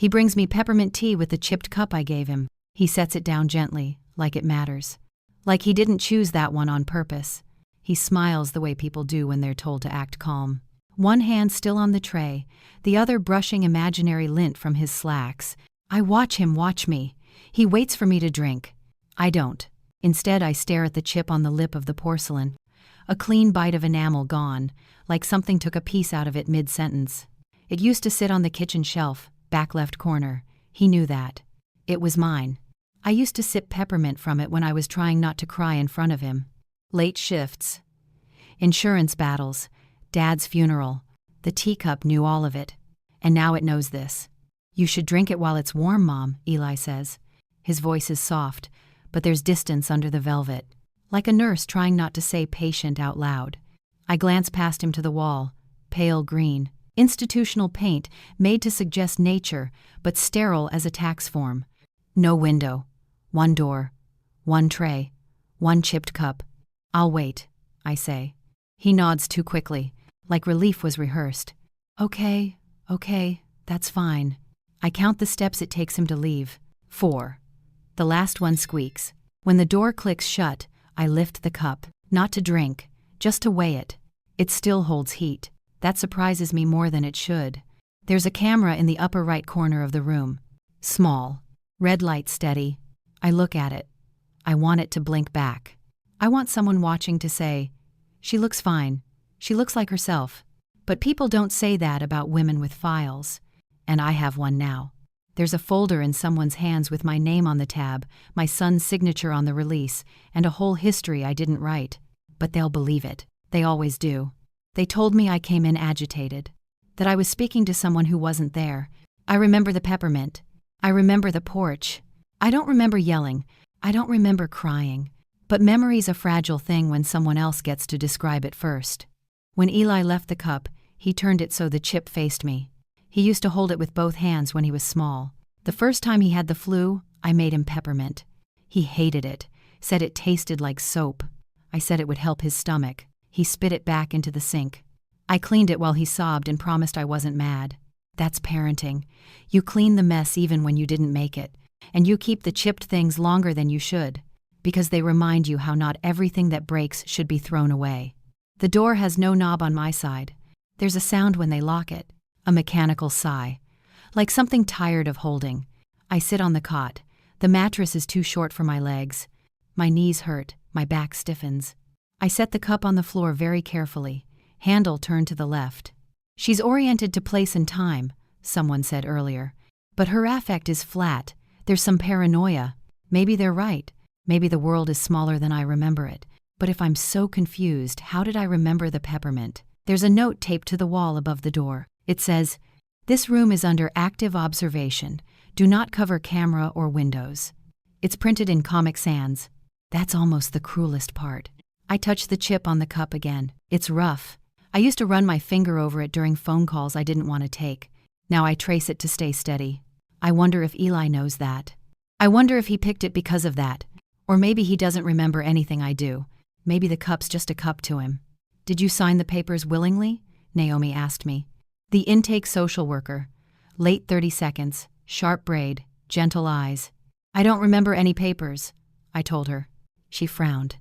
He brings me peppermint tea with the chipped cup I gave him. He sets it down gently, like it matters. Like he didn't choose that one on purpose. He smiles the way people do when they're told to act calm. One hand still on the tray, the other brushing imaginary lint from his slacks. I watch him watch me. He waits for me to drink. I don't. Instead, I stare at the chip on the lip of the porcelain. A clean bite of enamel gone, like something took a piece out of it mid-sentence. It used to sit on the kitchen shelf, back left corner. He knew that. It was mine. I used to sip peppermint from it when I was trying not to cry in front of him. Late shifts. Insurance battles. Dad's funeral. The teacup knew all of it. And now it knows this. You should drink it while it's warm, Mom, Eli says. His voice is soft, but there's distance under the velvet. Like a nurse trying not to say patient out loud. I glance past him to the wall. Pale green. Institutional paint, made to suggest nature, but sterile as a tax form. No window. One door. One tray. One chipped cup. I'll wait, I say. He nods too quickly, like relief was rehearsed. Okay, that's fine. I count the steps it takes him to leave. 4. The last one squeaks. When the door clicks shut, I lift the cup, not to drink, just to weigh it. It still holds heat. That surprises me more than it should. There's a camera in the upper right corner of the room. Small. Red light steady. I look at it. I want it to blink back. I want someone watching to say, "She looks fine. She looks like herself." But people don't say that about women with files. And I have one now. There's a folder in someone's hands with my name on the tab, my son's signature on the release, and a whole history I didn't write. But they'll believe it. They always do. They told me I came in agitated. That I was speaking to someone who wasn't there. I remember the peppermint. I remember the porch. I don't remember yelling. I don't remember crying. But memory's a fragile thing when someone else gets to describe it first. When Eli left the cup, he turned it so the chip faced me. He used to hold it with both hands when he was small. The first time he had the flu, I made him peppermint. He hated it, said it tasted like soap. I said it would help his stomach. He spit it back into the sink. I cleaned it while he sobbed and promised I wasn't mad. That's parenting. You clean the mess even when you didn't make it. And you keep the chipped things longer than you should. Because they remind you how not everything that breaks should be thrown away. The door has no knob on my side. There's a sound when they lock it. A mechanical sigh. Like something tired of holding. I sit on the cot. The mattress is too short for my legs. My knees hurt. My back stiffens. I set the cup on the floor very carefully. Handle turned to the left. She's oriented to place and time, someone said earlier. But her affect is flat. There's some paranoia. Maybe they're right. Maybe the world is smaller than I remember it. But if I'm so confused, how did I remember the peppermint? There's a note taped to the wall above the door. It says, "This room is under active observation. Do not cover camera or windows." It's printed in Comic Sans. That's almost the cruelest part. I touch the chip on the cup again. It's rough. I used to run my finger over it during phone calls I didn't want to take. Now I trace it to stay steady. I wonder if Eli knows that. I wonder if he picked it because of that. Or maybe he doesn't remember anything I do. Maybe the cup's just a cup to him. "Did you sign the papers willingly?" Naomi asked me. The intake social worker. Late 30 seconds, sharp braid, gentle eyes. "I don't remember any papers," I told her. She frowned.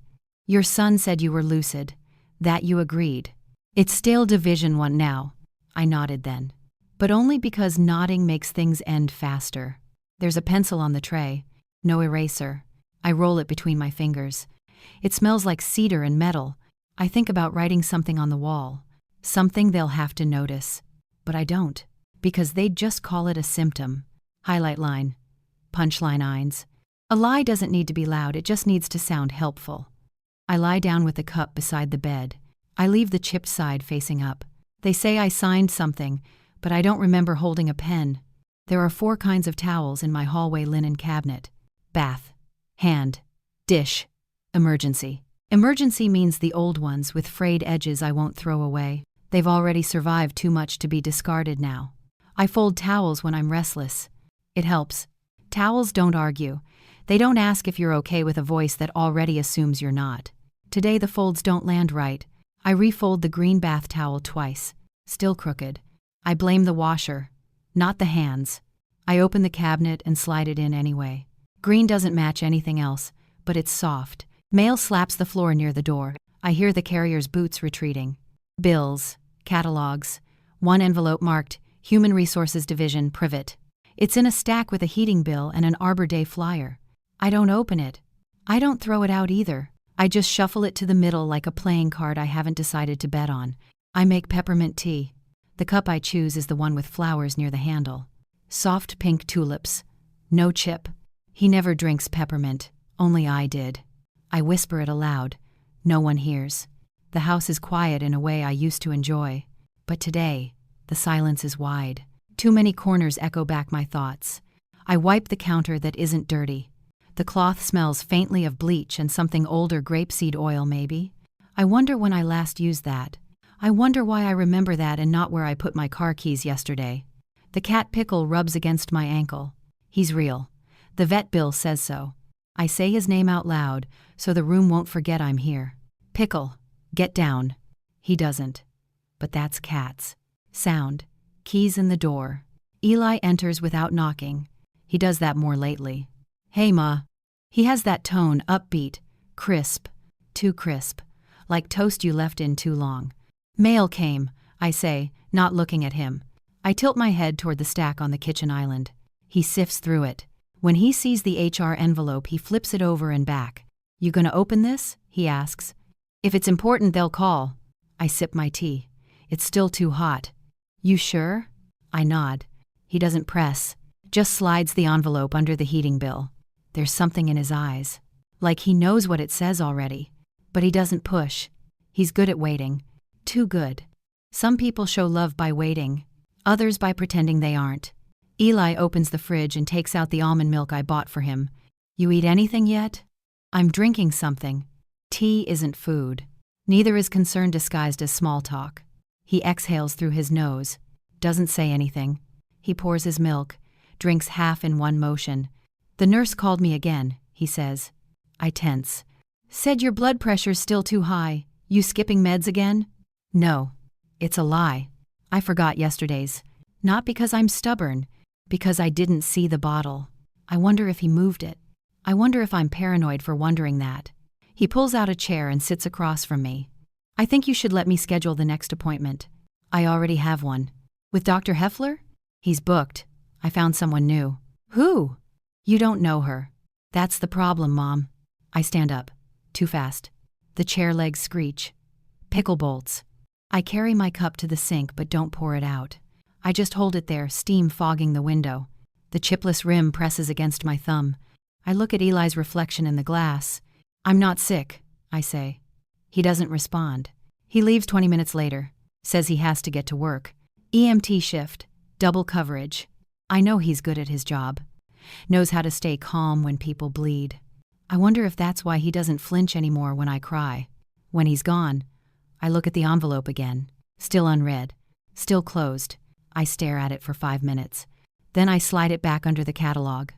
"Your son said you were lucid. That you agreed. It's still Division 1 now." I nodded then. But only because nodding makes things end faster. There's a pencil on the tray. No eraser. I roll it between my fingers. It smells like cedar and metal. I think about writing something on the wall. Something they'll have to notice. But I don't. Because they'd just call it a symptom. Highlight line. Punchline eyes. A lie doesn't need to be loud, it just needs to sound helpful. I lie down with the cup beside the bed. I leave the chipped side facing up. They say I signed something, but I don't remember holding a pen. There are 4 kinds of towels in my hallway linen cabinet. Bath. Hand. Dish. Emergency. Emergency means the old ones with frayed edges I won't throw away. They've already survived too much to be discarded now. I fold towels when I'm restless. It helps. Towels don't argue. They don't ask if you're okay with a voice that already assumes you're not. Today the folds don't land right. I refold the green bath towel twice. Still crooked. I blame the washer. Not the hands. I open the cabinet and slide it in anyway. Green doesn't match anything else, but it's soft. Mail slaps the floor near the door. I hear the carrier's boots retreating. Bills, catalogs, one envelope marked Human Resources Division, Privet. It's in a stack with a heating bill and an Arbor Day flyer. I don't open it. I don't throw it out either. I just shuffle it to the middle like a playing card I haven't decided to bet on. I make peppermint tea. The cup I choose is the one with flowers near the handle. Soft pink tulips. No chip. He never drinks peppermint. Only I did. I whisper it aloud. No one hears. The house is quiet in a way I used to enjoy. But today, the silence is wide. Too many corners echo back my thoughts. I wipe the counter that isn't dirty. The cloth smells faintly of bleach and something older, grapeseed oil maybe. I wonder when I last used that. I wonder why I remember that and not where I put my car keys yesterday. The cat Pickle rubs against my ankle. He's real. The vet bill says so. I say his name out loud so the room won't forget I'm here. Pickle, get down. He doesn't. But that's cats. Sound. Keys in the door. Eli enters without knocking. He does that more lately. Hey, Ma. He has that tone, upbeat, crisp, too crisp, like toast you left in too long. Mail came, I say, not looking at him. I tilt my head toward the stack on the kitchen island. He sifts through it. When he sees the HR envelope, he flips it over and back. You gonna open this? He asks. If it's important, they'll call. I sip my tea. It's still too hot. You sure? I nod. He doesn't press, just slides the envelope under the heating bill. There's something in his eyes. Like he knows what it says already. But he doesn't push. He's good at waiting. Too good. Some people show love by waiting. Others by pretending they aren't. Eli opens the fridge and takes out the almond milk I bought for him. You eat anything yet? I'm drinking something. Tea isn't food. Neither is concern disguised as small talk. He exhales through his nose. Doesn't say anything. He pours his milk. Drinks half in one motion. The nurse called me again, he says. I tense. Said your blood pressure's still too high. You skipping meds again? No. It's a lie. I forgot yesterday's. Not because I'm stubborn. Because I didn't see the bottle. I wonder if he moved it. I wonder if I'm paranoid for wondering that. He pulls out a chair and sits across from me. I think you should let me schedule the next appointment. I already have one. With Dr. Heffler? He's booked. I found someone new. Who? You don't know her. That's the problem, Mom. I stand up. Too fast. The chair legs screech. Pickle bolts. I carry my cup to the sink but don't pour it out. I just hold it there, steam fogging the window. The chipless rim presses against my thumb. I look at Eli's reflection in the glass. I'm not sick, I say. He doesn't respond. He leaves 20 minutes later. Says he has to get to work. EMT shift. Double coverage. I know he's good at his job. Knows how to stay calm when people bleed. I wonder if that's why he doesn't flinch anymore when I cry. When he's gone, I look at the envelope again. Still unread. Still closed. I stare at it for 5 minutes. Then I slide it back under the catalog.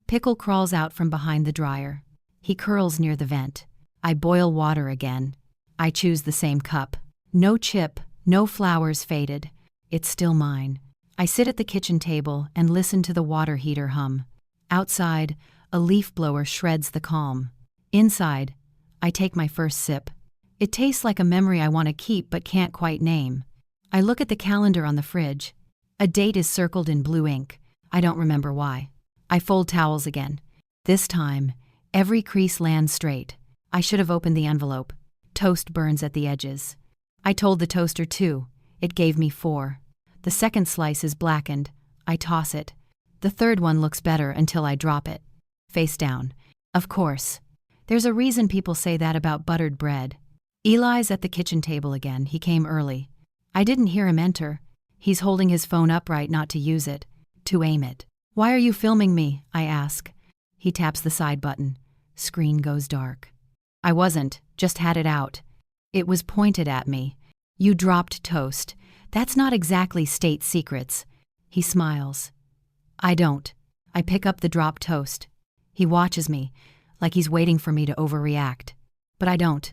Pickle crawls out from behind the dryer. He curls near the vent. I boil water again. I choose the same cup. No chip, no flowers faded. It's still mine. I sit at the kitchen table and listen to the water heater hum. Outside, a leaf blower shreds the calm. Inside, I take my first sip. It tastes like a memory I want to keep but can't quite name. I look at the calendar on the fridge. A date is circled in blue ink. I don't remember why. I fold towels again. This time, every crease lands straight. I should have opened the envelope. Toast burns at the edges. I told the toaster 2. It gave me 4. The second slice is blackened. I toss it. The third one looks better until I drop it. Face down. Of course. There's a reason people say that about buttered bread. Eli's at the kitchen table again. He came early. I didn't hear him enter. He's holding his phone upright not to use it, to aim it. Why are you filming me? I ask. He taps the side button. Screen goes dark. I wasn't, just had it out. It was pointed at me. You dropped toast. That's not exactly state secrets. He smiles. I don't. I pick up the dropped toast. He watches me, like he's waiting for me to overreact. But I don't.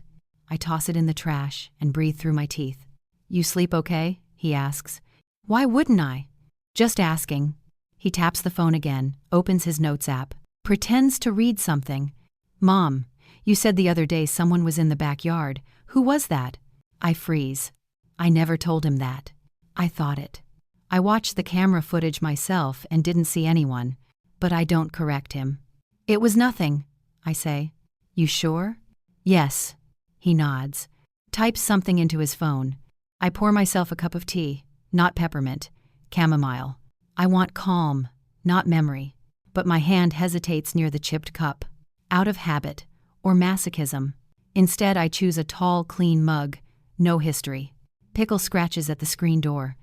I toss it in the trash and breathe through my teeth. You sleep okay? He asks. Why wouldn't I? Just asking. He taps the phone again, opens his notes app, pretends to read something. Mom, you said the other day someone was in the backyard. Who was that? I freeze. I never told him that. I thought it. I watched the camera footage myself and didn't see anyone, but I don't correct him. It was nothing, I say. You sure? Yes. He nods. Types something into his phone. I pour myself a cup of tea, not peppermint, chamomile. I want calm, not memory. But my hand hesitates near the chipped cup. Out of habit, or masochism. Instead, I choose a tall, clean mug. No history. Pickle scratches at the screen door.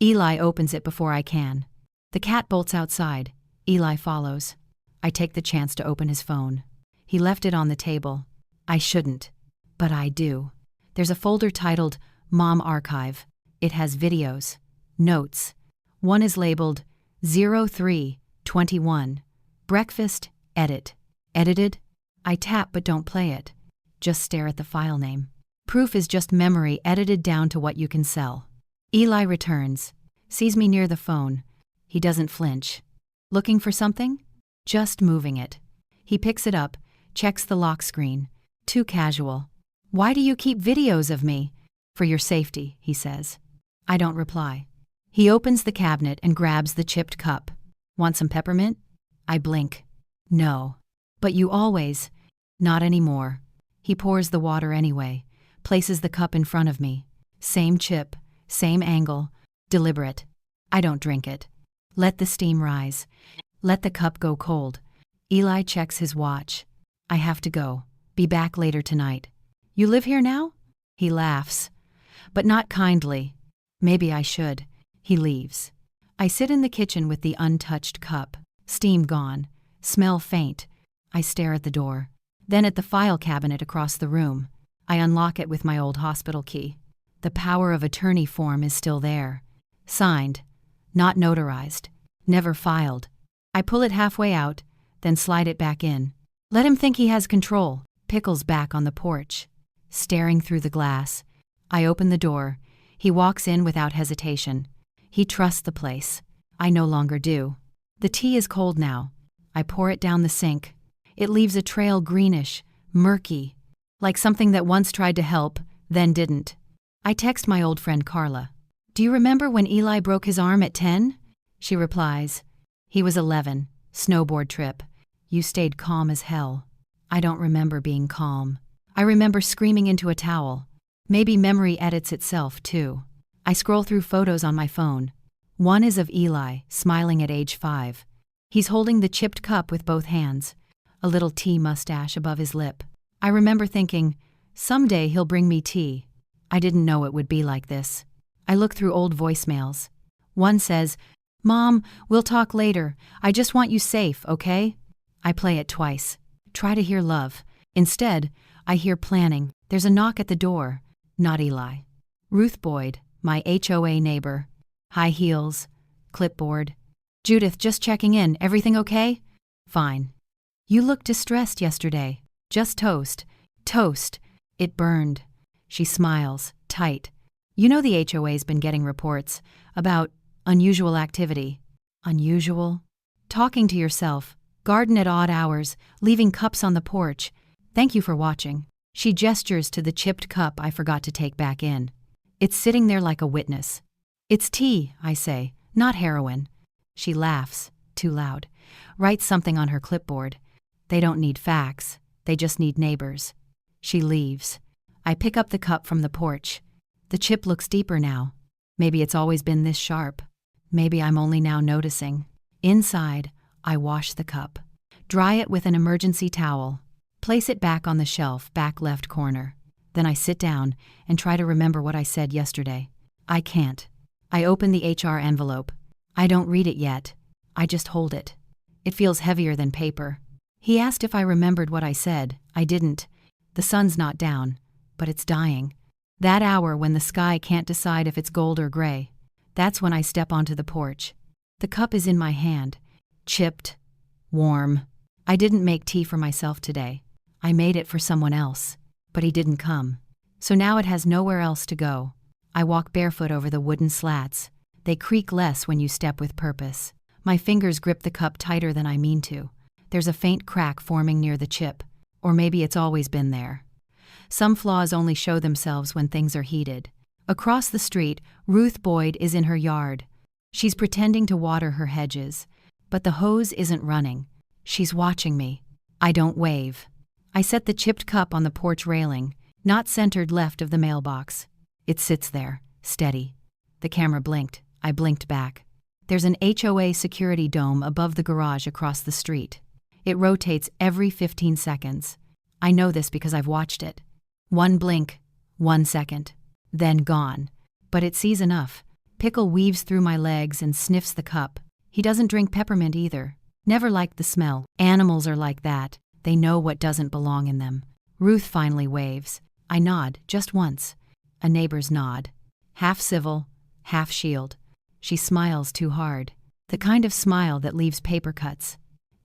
Eli opens it before I can. The cat bolts outside. Eli follows. I take the chance to open his phone. He left it on the table. I shouldn't. But I do. There's a folder titled Mom Archive. It has videos. Notes. One is labeled 0321. Breakfast, edit. Edited? I tap but don't play it. Just stare at the file name. Proof is just memory edited down to what you can sell. Eli returns. Sees me near the phone. He doesn't flinch. Looking for something? Just moving it. He picks it up, checks the lock screen. Too casual. Why do you keep videos of me? For your safety, he says. I don't reply. He opens the cabinet and grabs the chipped cup. Want some peppermint? I blink. No. But you always. Not anymore. He pours the water anyway, places the cup in front of me. Same chip, same angle, deliberate. I don't drink it. Let the steam rise. Let the cup go cold. Eli checks his watch. I have to go. Be back later tonight. You live here now? He laughs. But not kindly. Maybe I should. He leaves. I sit in the kitchen with the untouched cup. Steam gone. Smell faint. I stare at the door. Then at the file cabinet across the room. I unlock it with my old hospital key. The power of attorney form is still there. Signed. Not notarized. Never filed. I pull it halfway out, then slide it back in. Let him think he has control. Pickles back on the porch. Staring through the glass. I open the door. He walks in without hesitation. He trusts the place. I no longer do. The tea is cold now. I pour it down the sink. It leaves a trail greenish, murky, like something that once tried to help, then didn't. I text my old friend Carla. Do you remember when Eli broke his arm at 10? She replies. He was 11. Snowboard trip. You stayed calm as hell. I don't remember being calm. I remember screaming into a towel. Maybe memory edits itself, too. I scroll through photos on my phone. One is of Eli, smiling at age 5. He's holding the chipped cup with both hands. A little tea mustache above his lip. I remember thinking, someday he'll bring me tea. I didn't know it would be like this. I look through old voicemails. One says, Mom, we'll talk later. I just want you safe, okay? I play it twice. Try to hear love. Instead, I hear planning. There's a knock at the door. Not Eli. Ruth Boyd, my HOA neighbor. High heels. Clipboard. Judith, just checking in. Everything okay? Fine. You looked distressed yesterday. Just toast. Toast. It burned. She smiles, tight. You know the HOA's been getting reports about unusual activity. Unusual? Talking to yourself. Garden at odd hours. Leaving cups on the porch. Thank you for watching. She gestures to the chipped cup I forgot to take back in. It's sitting there like a witness. It's tea, I say, not heroin. She laughs, too loud. Writes something on her clipboard. They don't need facts. They just need neighbors. She leaves. I pick up the cup from the porch. The chip looks deeper now. Maybe it's always been this sharp. Maybe I'm only now noticing. Inside, I wash the cup. Dry it with an emergency towel. Place it back on the shelf, back left corner. Then I sit down and try to remember what I said yesterday. I can't. I open the HR envelope. I don't read it yet. I just hold it. It feels heavier than paper. He asked if I remembered what I said. I didn't. The sun's not down, but it's dying. That hour when the sky can't decide if it's gold or gray. That's when I step onto the porch. The cup is in my hand. Chipped. Warm. I didn't make tea for myself today. I made it for someone else. But he didn't come. So now it has nowhere else to go. I walk barefoot over the wooden slats. They creak less when you step with purpose. My fingers grip the cup tighter than I mean to. There's a faint crack forming near the chip, or maybe it's always been there. Some flaws only show themselves when things are heated. Across the street, Ruth Boyd is in her yard. She's pretending to water her hedges, but the hose isn't running. She's watching me. I don't wave. I set the chipped cup on the porch railing, not centered left of the mailbox. It sits there, steady. The camera blinked. I blinked back. There's an HOA security dome above the garage across the street. It rotates every 15 seconds. I know this because I've watched it. One blink, 1 second, then gone. But it sees enough. Pickle weaves through my legs and sniffs the cup. He doesn't drink peppermint either. Never liked the smell. Animals are like that. They know what doesn't belong in them. Ruth finally waves. I nod, just once. A neighbor's nod. Half civil, half shield. She smiles too hard. The kind of smile that leaves paper cuts.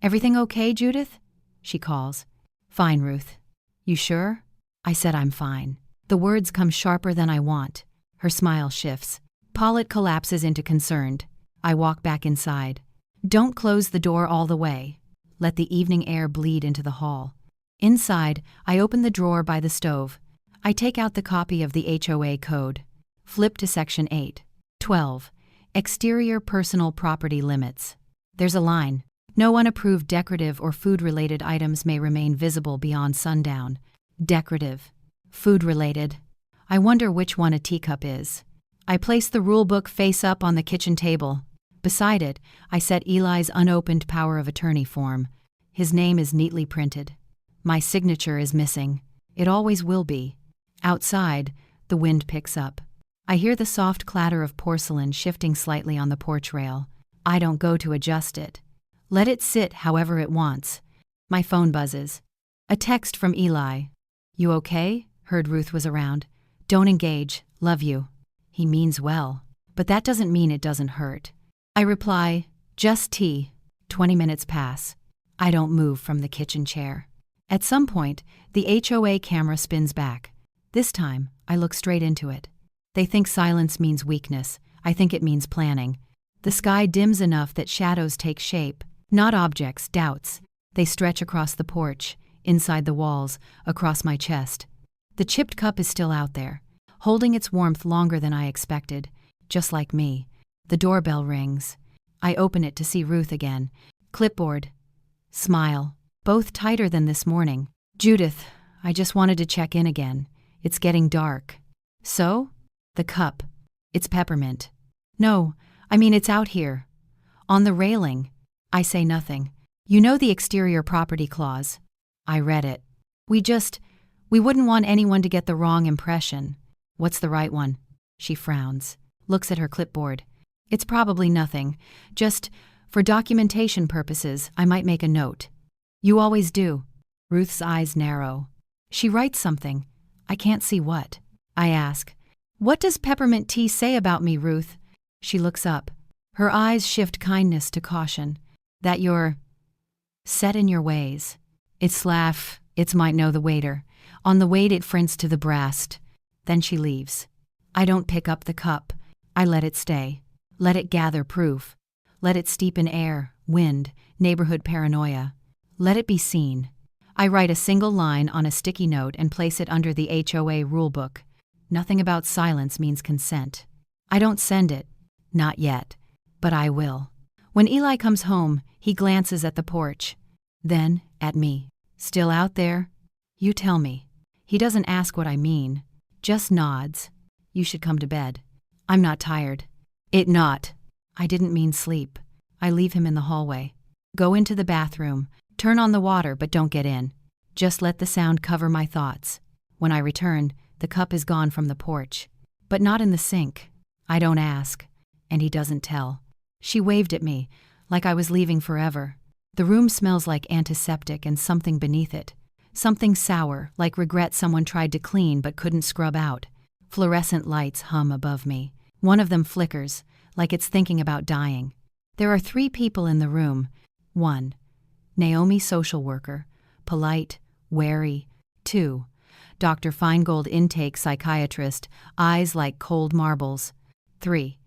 "Everything okay, Judith?" she calls. "Fine, Ruth." "You sure?" I said I'm fine. The words come sharper than I want. Her smile shifts. Paulette collapses into concerned. I walk back inside. Don't close the door all the way. Let the evening air bleed into the hall. Inside, I open the drawer by the stove. I take out the copy of the HOA code. Flip to section 8. 12. Exterior personal property limits. There's a line. No unapproved decorative or food-related items may remain visible beyond sundown. Decorative. Food-related. I wonder which one a teacup is. I place the rulebook face up on the kitchen table. Beside it, I set Eli's unopened power of attorney form. His name is neatly printed. My signature is missing. It always will be. Outside, the wind picks up. I hear the soft clatter of porcelain shifting slightly on the porch rail. I don't go to adjust it. Let it sit however it wants. My phone buzzes. A text from Eli. "You okay?" Heard Ruth was around. "Don't engage. Love you." He means well, but that doesn't mean it doesn't hurt. I reply, "Just tea." 20 minutes pass. I don't move from the kitchen chair. At some point, the HOA camera spins back. This time, I look straight into it. They think silence means weakness. I think it means planning. The sky dims enough that shadows take shape, not objects, doubts. They stretch across the porch, inside the walls, across my chest. The chipped cup is still out there, holding its warmth longer than I expected, just like me. The doorbell rings. I open it to see Ruth again. Clipboard. Smile. Both tighter than this morning. "Judith, I just wanted to check in again. It's getting dark." "So?" "The cup. It's peppermint." "No, I mean it's out here. On the railing." I say nothing. "You know the exterior property clause." I read it. We wouldn't want anyone to get the wrong impression." "What's the right one?" She frowns, looks at her clipboard. "It's probably nothing. Just, for documentation purposes, I might make a note." "You always do." Ruth's eyes narrow. She writes something. I can't see what. I ask, "What does peppermint tea say about me, Ruth?" She looks up. Her eyes shift kindness to caution. "That you're set in your ways." It's might know the waiter. On the weight it frints to the breast. Then she leaves. I don't pick up the cup. I let it stay. Let it gather proof. Let it steep in air, wind, neighborhood paranoia. Let it be seen. I write a single line on a sticky note and place it under the HOA rulebook. Nothing about silence means consent. I don't send it. Not yet. But I will. When Eli comes home, he glances at the porch. Then, at me. "Still out there?" "You tell me." He doesn't ask what I mean. Just nods. "You should come to bed." "I'm not tired." Not. I didn't mean sleep. I leave him in the hallway. Go into the bathroom. Turn on the water, but don't get in. Just let the sound cover my thoughts. When I return, the cup is gone from the porch. But not in the sink. I don't ask. And he doesn't tell. She waved at me, like I was leaving forever. The room smells like antiseptic and something beneath it. Something sour, like regret someone tried to clean but couldn't scrub out. Fluorescent lights hum above me. One of them flickers, like it's thinking about dying. There are 3 people in the room. 1. Naomi, social worker, polite, wary. 2. Dr. Feingold, intake psychiatrist, eyes like cold marbles. 3.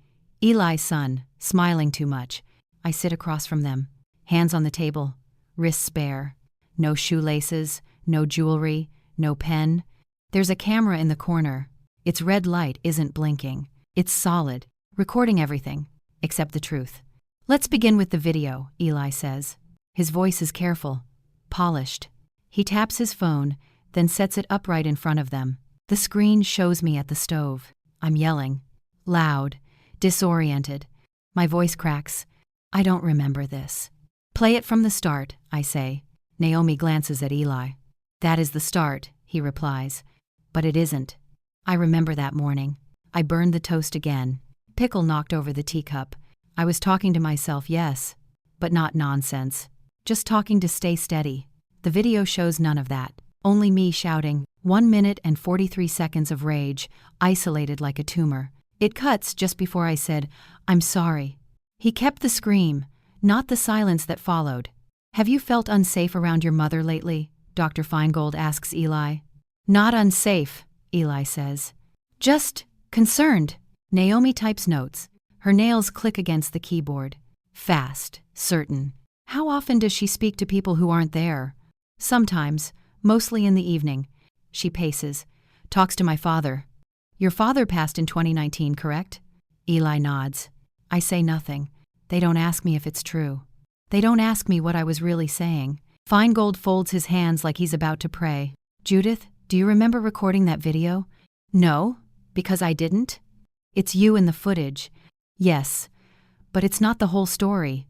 Eli's son, smiling too much. I sit across from them, hands on the table, wrists bare. No shoelaces, no jewelry, no pen. There's a camera in the corner. Its red light isn't blinking. It's solid, recording everything, except the truth. Let's begin with the video, Eli says. His voice is careful, polished. He taps his phone, then sets it upright in front of them. The screen shows me at the stove. I'm yelling, loud, disoriented. My voice cracks. I don't remember this. Play it from the start, I say. Naomi glances at Eli. That is the start, he replies. But it isn't. I remember that morning. I burned the toast again. Pickle knocked over the teacup. I was talking to myself, yes, but not nonsense. Just talking to stay steady. The video shows none of that. Only me shouting, 1 minute and 43 seconds of rage, isolated like a tumor. It cuts just before I said, I'm sorry. He kept the scream, not the silence that followed. Have you felt unsafe around your mother lately? Dr. Feingold asks Eli. Not unsafe, Eli says. Just concerned. Naomi types notes. Her nails click against the keyboard. Fast, certain. How often does she speak to people who aren't there? Sometimes, mostly in the evening. She paces. Talks to my father. Your father passed in 2019, correct? Eli nods. I say nothing. They don't ask me if it's true. They don't ask me what I was really saying. Feingold folds his hands like he's about to pray. Judith, do you remember recording that video? No, because I didn't. It's you in the footage. Yes, but it's not the whole story.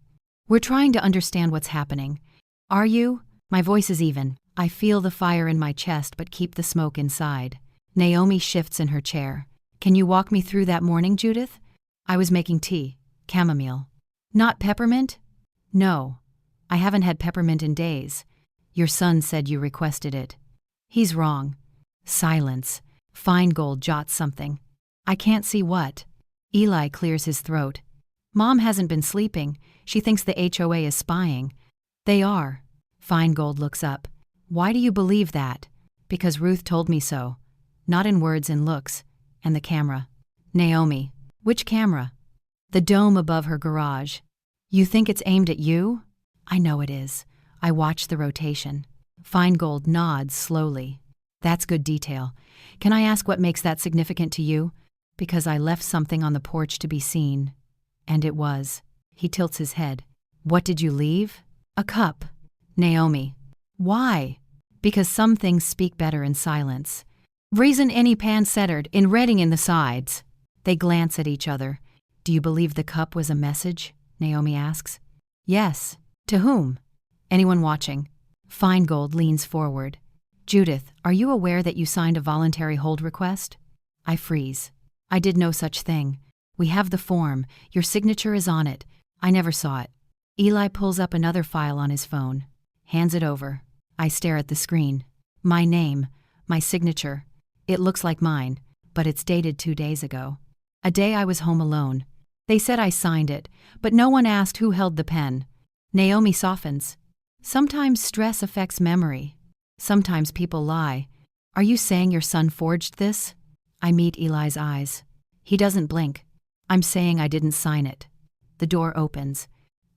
We're trying to understand what's happening. Are you? My voice is even. I feel the fire in my chest but keep the smoke inside. Naomi shifts in her chair. Can you walk me through that morning, Judith? I was making tea. Chamomile. Not peppermint? No. I haven't had peppermint in days. Your son said you requested it. He's wrong. Silence. Feingold jots something. I can't see what. Eli clears his throat. Mom hasn't been sleeping. She thinks the HOA is spying. They are. Feingold looks up. Why do you believe that? Because Ruth told me so. Not in words, in looks. And the camera. Naomi. Which camera? The dome above her garage. You think it's aimed at you? I know it is. I watch the rotation. Feingold nods slowly. That's good detail. Can I ask what makes that significant to you? Because I left something on the porch to be seen. And it was. He tilts his head. What did you leave? A cup. Naomi. Why? Because some things speak better in silence. Reason any pan centered in reading in the sides. They glance at each other. Do you believe the cup was a message? Naomi asks. Yes. To whom? Anyone watching. Feingold leans forward. Judith, are you aware that you signed a voluntary hold request? I freeze. I did no such thing. We have the form. Your signature is on it. I never saw it. Eli pulls up another file on his phone. Hands it over. I stare at the screen. My name. My signature. It looks like mine, but it's dated 2 days ago. A day I was home alone. They said I signed it, but no one asked who held the pen. Naomi softens. Sometimes stress affects memory. Sometimes people lie. Are you saying your son forged this? I meet Eli's eyes. He doesn't blink. I'm saying I didn't sign it. The door opens.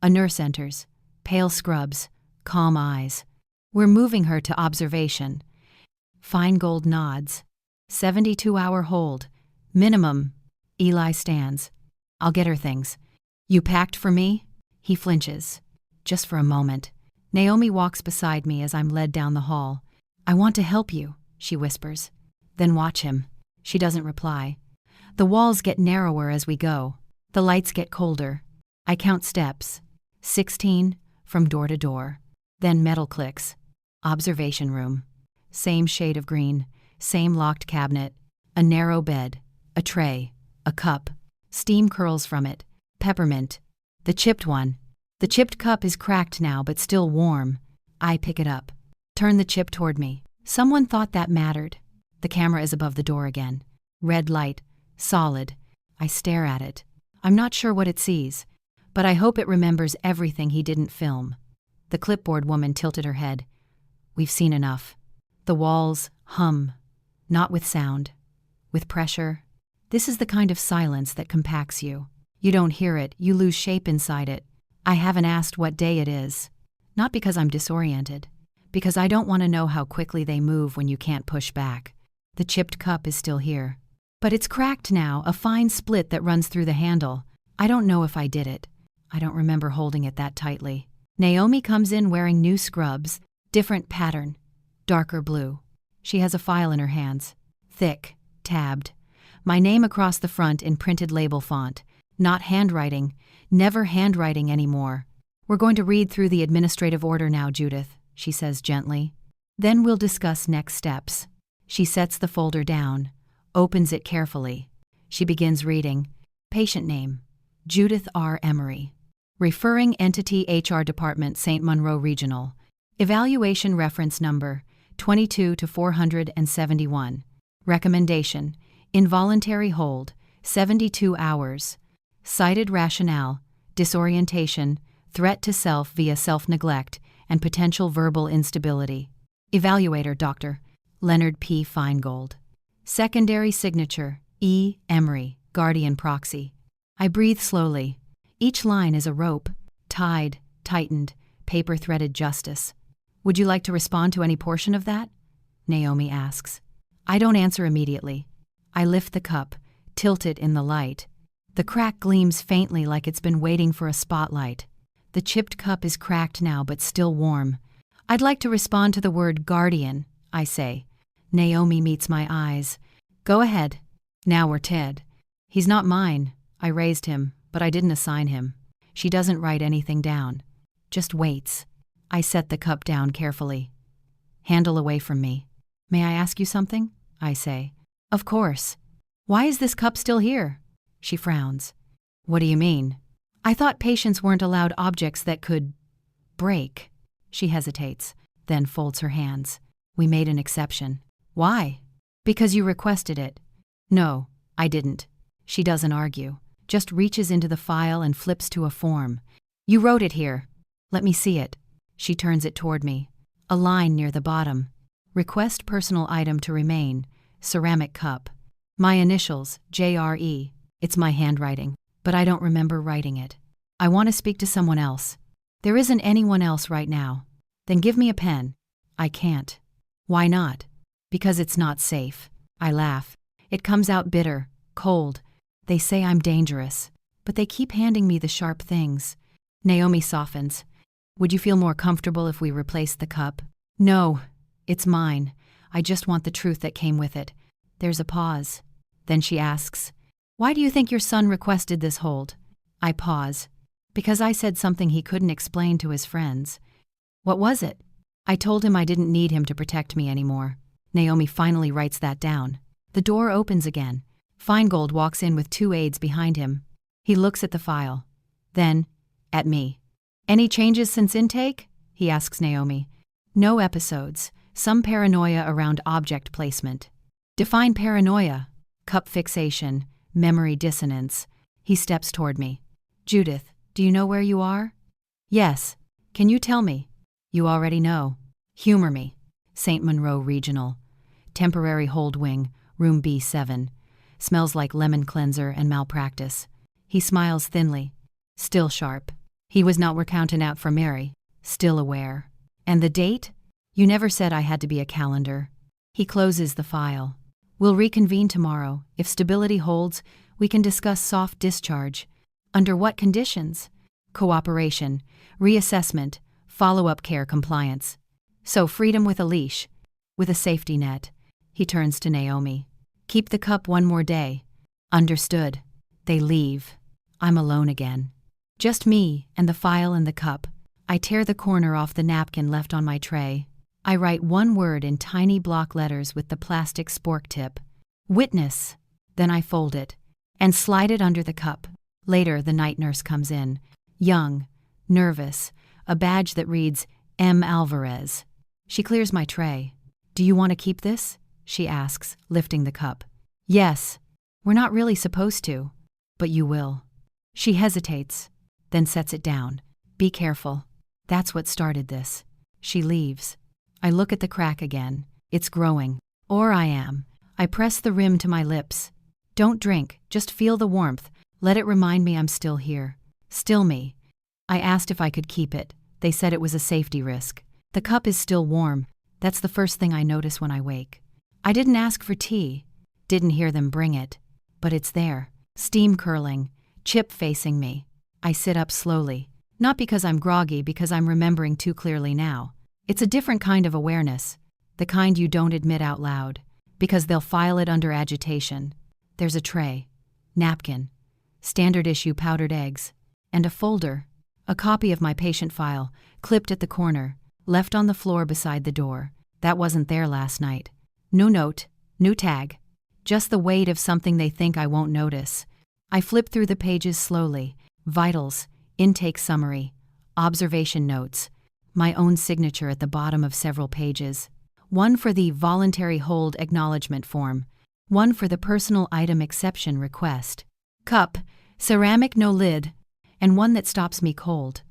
A nurse enters. Pale scrubs. Calm eyes. We're moving her to observation. Feingold nods. 72-hour hold. Minimum. Eli stands. I'll get her things. You packed for me? He flinches. Just for a moment. Naomi walks beside me as I'm led down the hall. I want to help you, she whispers. Then watch him. She doesn't reply. The walls get narrower as we go. The lights get colder. I count steps. 16, from door to door. Then metal clicks. Observation room. Same shade of green. Same locked cabinet. A narrow bed. A tray. A cup. Steam curls from it. Peppermint. The chipped one. The chipped cup is cracked now but still warm. I pick it up. Turn the chip toward me. Someone thought that mattered. The camera is above the door again. Red light. Solid. I stare at it. I'm not sure what it sees, but I hope it remembers everything he didn't film. The clipboard woman tilted her head. We've seen enough. The walls hum. Not with sound. With pressure. This is the kind of silence that compacts you. You don't hear it, you lose shape inside it. I haven't asked what day it is. Not because I'm disoriented. Because I don't want to know how quickly they move when you can't push back. The chipped cup is still here. But it's cracked now, a fine split that runs through the handle. I don't know if I did it. I don't remember holding it that tightly. Naomi comes in wearing new scrubs, different pattern, darker blue. She has a file in her hands. Thick, tabbed. My name across the front in printed label font. Not handwriting. Never handwriting anymore. We're going to read through the administrative order now, Judith, she says gently. Then we'll discuss next steps. She sets the folder down, opens it carefully. She begins reading. Patient name, Judith R. Emery. Referring entity HR Department, St. Monroe Regional. Evaluation reference number 22 to 471. Recommendation, involuntary hold, 72 hours. Cited rationale, disorientation, threat to self via self-neglect, and potential verbal instability. Evaluator, Dr. Leonard P. Feingold. Secondary signature, E. Emery, guardian proxy. I breathe slowly. Each line is a rope, tied, tightened, paper-threaded justice. Would you like to respond to any portion of that? Naomi asks. I don't answer immediately. I lift the cup, tilt it in the light. The crack gleams faintly like it's been waiting for a spotlight. The chipped cup is cracked now but still warm. I'd like to respond to the word guardian, I say. Naomi meets my eyes. Go ahead. Now we're Ted. He's not mine. I raised him, but I didn't assign him. She doesn't write anything down. Just waits. I set the cup down carefully. Handle away from me. May I ask you something? I say. Of course. Why is this cup still here? She frowns. What do you mean? I thought patients weren't allowed objects that could break. She hesitates, then folds her hands. We made an exception. Why? Because you requested it. No, I didn't. She doesn't argue, just reaches into the file and flips to a form. You wrote it here. Let me see it. She turns it toward me. A line near the bottom. Request personal item to remain. Ceramic cup. My initials, JRE. It's my handwriting, but I don't remember writing it. I want to speak to someone else. There isn't anyone else right now. Then give me a pen. I can't. Why not? Because it's not safe. I laugh. It comes out bitter, cold. They say I'm dangerous, but they keep handing me the sharp things. Naomi softens. Would you feel more comfortable if we replaced the cup? No, it's mine. I just want the truth that came with it. There's a pause. Then she asks, why do you think your son requested this hold? I pause. Because I said something he couldn't explain to his friends. What was it? I told him I didn't need him to protect me anymore. Naomi finally writes that down. The door opens again. Feingold walks in with 2 aides behind him. He looks at the file. Then, at me. Any changes since intake? He asks Naomi. No episodes. Some paranoia around object placement. Define paranoia. Cup fixation. Memory dissonance. He steps toward me. Judith, do you know where you are? Yes. Can you tell me? You already know. Humor me. St. Monroe Regional. Temporary hold wing, room B7. Smells like lemon cleanser and malpractice. He smiles thinly. Still sharp. He was not recounting out for Mary. Still aware. And the date? You never said I had to be a calendar. He closes the file. We'll reconvene tomorrow. If stability holds, we can discuss soft discharge. Under what conditions? Cooperation, reassessment, follow-up care compliance. So freedom with a leash, with a safety net. He turns to Naomi. Keep the cup one more day. Understood. They leave. I'm alone again. Just me and the file and the cup. I tear the corner off the napkin left on my tray. I write one word in tiny block letters with the plastic spork tip. Witness. Then I fold it and slide it under the cup. Later, the night nurse comes in. Young, nervous, a badge that reads M. Alvarez. She clears my tray. Do you want to keep this? She asks, lifting the cup. Yes. We're not really supposed to, but you will. She hesitates, then sets it down. Be careful. That's what started this. She leaves. I look at the crack again. It's growing. Or I am. I press the rim to my lips. Don't drink, just feel the warmth. Let it remind me I'm still here. Still me. I asked if I could keep it. They said it was a safety risk. The cup is still warm. That's the first thing I notice when I wake. I didn't ask for tea. Didn't hear them bring it. But it's there. Steam curling. Chip facing me. I sit up slowly. Not because I'm groggy, because I'm remembering too clearly now. It's a different kind of awareness. The kind you don't admit out loud. Because they'll file it under agitation. There's a tray. Napkin. Standard issue powdered eggs. And a folder. A copy of my patient file, clipped at the corner, left on the floor beside the door. That wasn't there last night. No note, new tag. Just the weight of something they think I won't notice. I flip through the pages slowly. Vitals, intake summary, observation notes, my own signature at the bottom of several pages. One for the voluntary hold acknowledgement form. One for the personal item exception request. Cup, ceramic no lid. And one that stops me cold.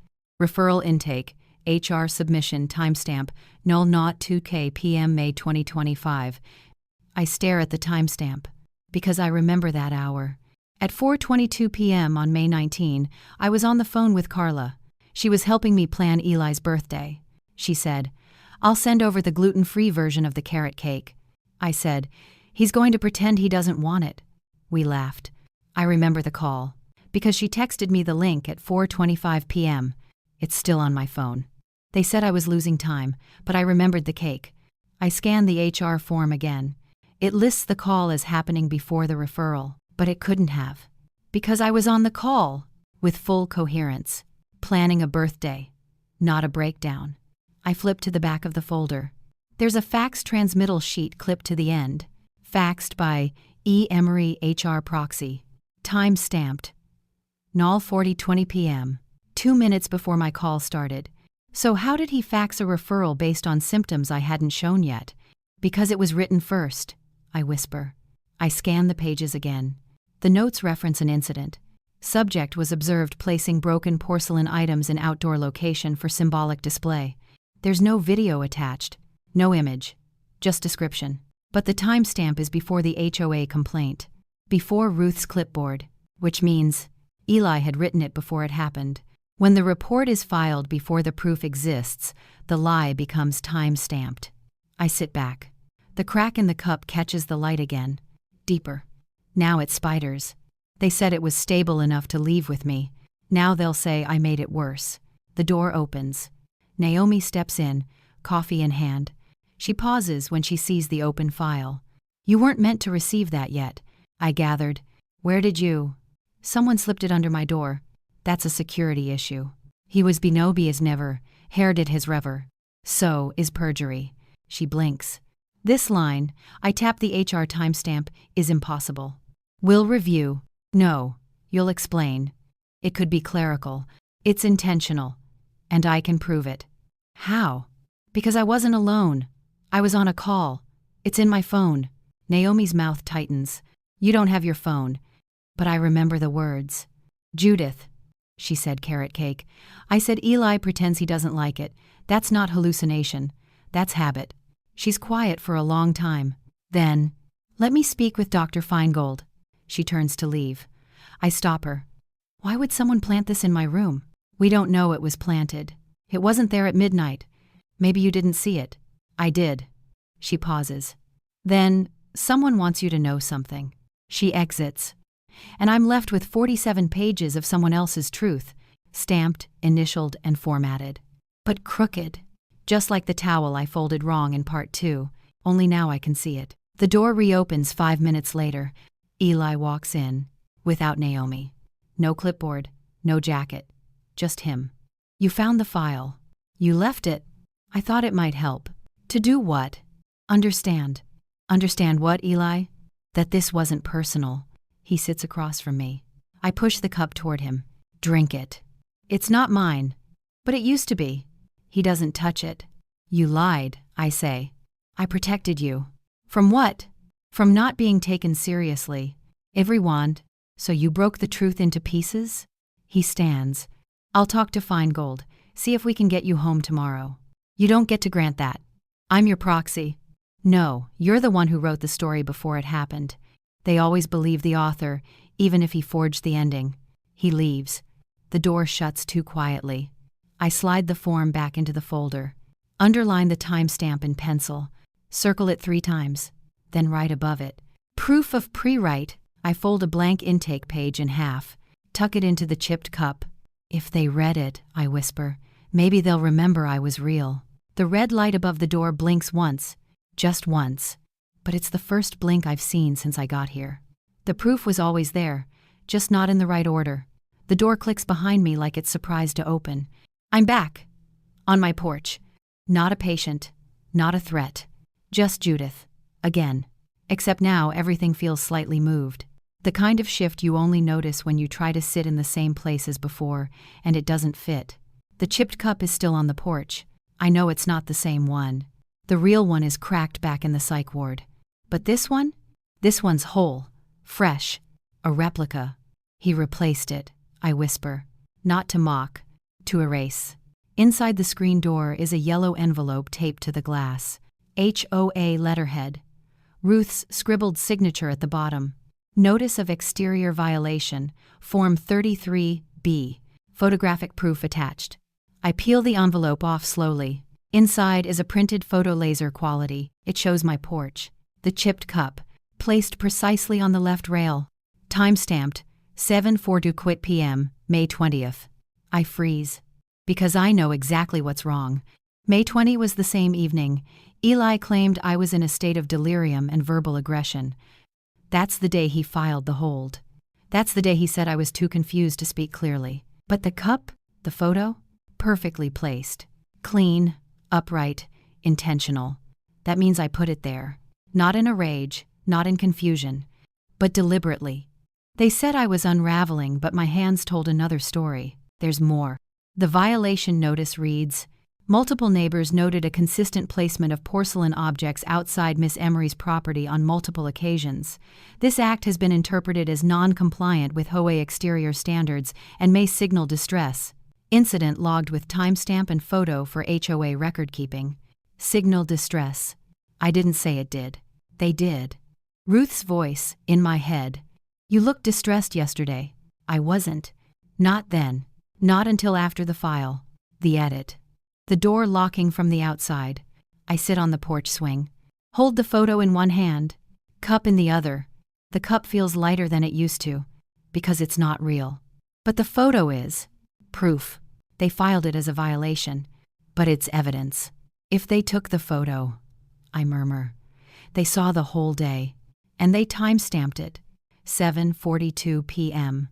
Referral intake, HR submission timestamp, 00:02 p.m. May 2025. I stare at the timestamp, because I remember that hour. At 4:22 p.m. on May 19, I was on the phone with Carla. She was helping me plan Eli's birthday. She said, "I'll send over the gluten-free version of the carrot cake." I said, "He's going to pretend he doesn't want it." We laughed. I remember the call. Because she texted me the link at 4:25 p.m. It's still on my phone. They said I was losing time, but I remembered the cake. I scanned the HR form again. It lists the call as happening before the referral, but it couldn't have. Because I was on the call, with full coherence, planning a birthday, not a breakdown. I flipped to the back of the folder. There's a fax transmittal sheet clipped to the end, faxed by E. Emery HR Proxy, time stamped. 00:40 p.m., 2 minutes before my call started. So how did he fax a referral based on symptoms I hadn't shown yet? Because it was written first, I whisper. I scan the pages again. The notes reference an incident. Subject was observed placing broken porcelain items in outdoor location for symbolic display. There's no video attached, no image, just description. But the timestamp is before the HOA complaint, before Ruth's clipboard, which means Eli had written it before it happened. When the report is filed before the proof exists, the lie becomes time-stamped. I sit back. The crack in the cup catches the light again. Deeper. Now it's spiders. They said it was stable enough to leave with me. Now they'll say I made it worse. The door opens. Naomi steps in, coffee in hand. She pauses when she sees the open file. "You weren't meant to receive that yet," I gathered. "Where did you?" "Someone slipped it under my door." "That's a security issue." "He was Binobi is never, hair did his rever. So is perjury." She blinks. This line, I tap the HR timestamp, is impossible. "Will review." "No, you'll explain." It could be clerical. It's intentional. And I can prove it. How? Because I wasn't alone. I was on a call. It's in my phone. Naomi's mouth tightens. "You don't have your phone." But I remember the words. "Judith," she said carrot cake. I said Eli pretends he doesn't like it. That's not hallucination. That's habit. She's quiet for a long time. Then, "Let me speak with Dr. Feingold." She turns to leave. I stop her. "Why would someone plant this in my room?" "We don't know it was planted. It wasn't there at midnight. Maybe you didn't see it." "I did." She pauses. "Then, someone wants you to know something." She exits. And I'm left with 47 pages of someone else's truth, stamped, initialed, and formatted. But crooked. Just like the towel I folded wrong in part 2, only now I can see it. The door reopens 5 minutes later. Eli walks in, without Naomi. No clipboard, no jacket, just him. "You found the file. You left it." I thought it might help. To do what? Understand. Understand what, Eli? That this wasn't personal. He sits across from me. I push the cup toward him. "Drink it." "It's not mine." "But it used to be." He doesn't touch it. "You lied," I say. "I protected you." "From what?" "From not being taken seriously." "Everyone. So you broke the truth into pieces?" He stands. "I'll talk to Feingold. See if we can get you home tomorrow." "You don't get to grant that. I'm your proxy." "No, you're the one who wrote the story before it happened. They always believe the author, even if he forged the ending." He leaves. The door shuts too quietly. I slide the form back into the folder. Underline the timestamp in pencil. Circle it 3 times. Then write above it, "Proof of pre-write." I fold a blank intake page in half. Tuck it into the chipped cup. "If they read it," I whisper, "maybe they'll remember I was real." The red light above the door blinks once. Just once. But it's the first blink I've seen since I got here. The proof was always there, just not in the right order. The door clicks behind me like it's surprised to open. I'm back. On my porch. Not a patient. Not a threat. Just Judith. Again. Except now everything feels slightly moved. The kind of shift you only notice when you try to sit in the same place as before, and it doesn't fit. The chipped cup is still on the porch. I know it's not the same one. The real one is cracked back in the psych ward. But this one? This one's whole. Fresh. A replica. He replaced it, I whisper. Not to mock. To erase. Inside the screen door is a yellow envelope taped to the glass. HOA letterhead. Ruth's scribbled signature at the bottom. Notice of exterior violation. Form 33B. Photographic proof attached. I peel the envelope off slowly. Inside is a printed photo laser quality. It shows my porch. The chipped cup, placed precisely on the left rail. Time-stamped, 7:42 p.m., May 20th. I freeze. Because I know exactly what's wrong. May 20 was the same evening. Eli claimed I was in a state of delirium and verbal aggression. That's the day he filed the hold. That's the day he said I was too confused to speak clearly. But the cup, the photo, perfectly placed. Clean, upright, intentional. That means I put it there. Not in a rage, not in confusion, but deliberately. They said I was unraveling, but my hands told another story. There's more. The violation notice reads, multiple neighbors noted a consistent placement of porcelain objects outside Miss Emery's property on multiple occasions. This act has been interpreted as non-compliant with HOA exterior standards and may signal distress. Incident logged with timestamp and photo for HOA record-keeping. Signal distress. I didn't say it did. They did. Ruth's voice, in my head. You looked distressed yesterday. I wasn't. Not then. Not until after the file. The edit. The door locking from the outside. I sit on the porch swing. Hold the photo in one hand. Cup in the other. The cup feels lighter than it used to. Because it's not real. But the photo is. Proof. They filed it as a violation. But it's evidence. If they took the photo, I murmur. They saw the whole day. And they time-stamped it. 7:42 p.m.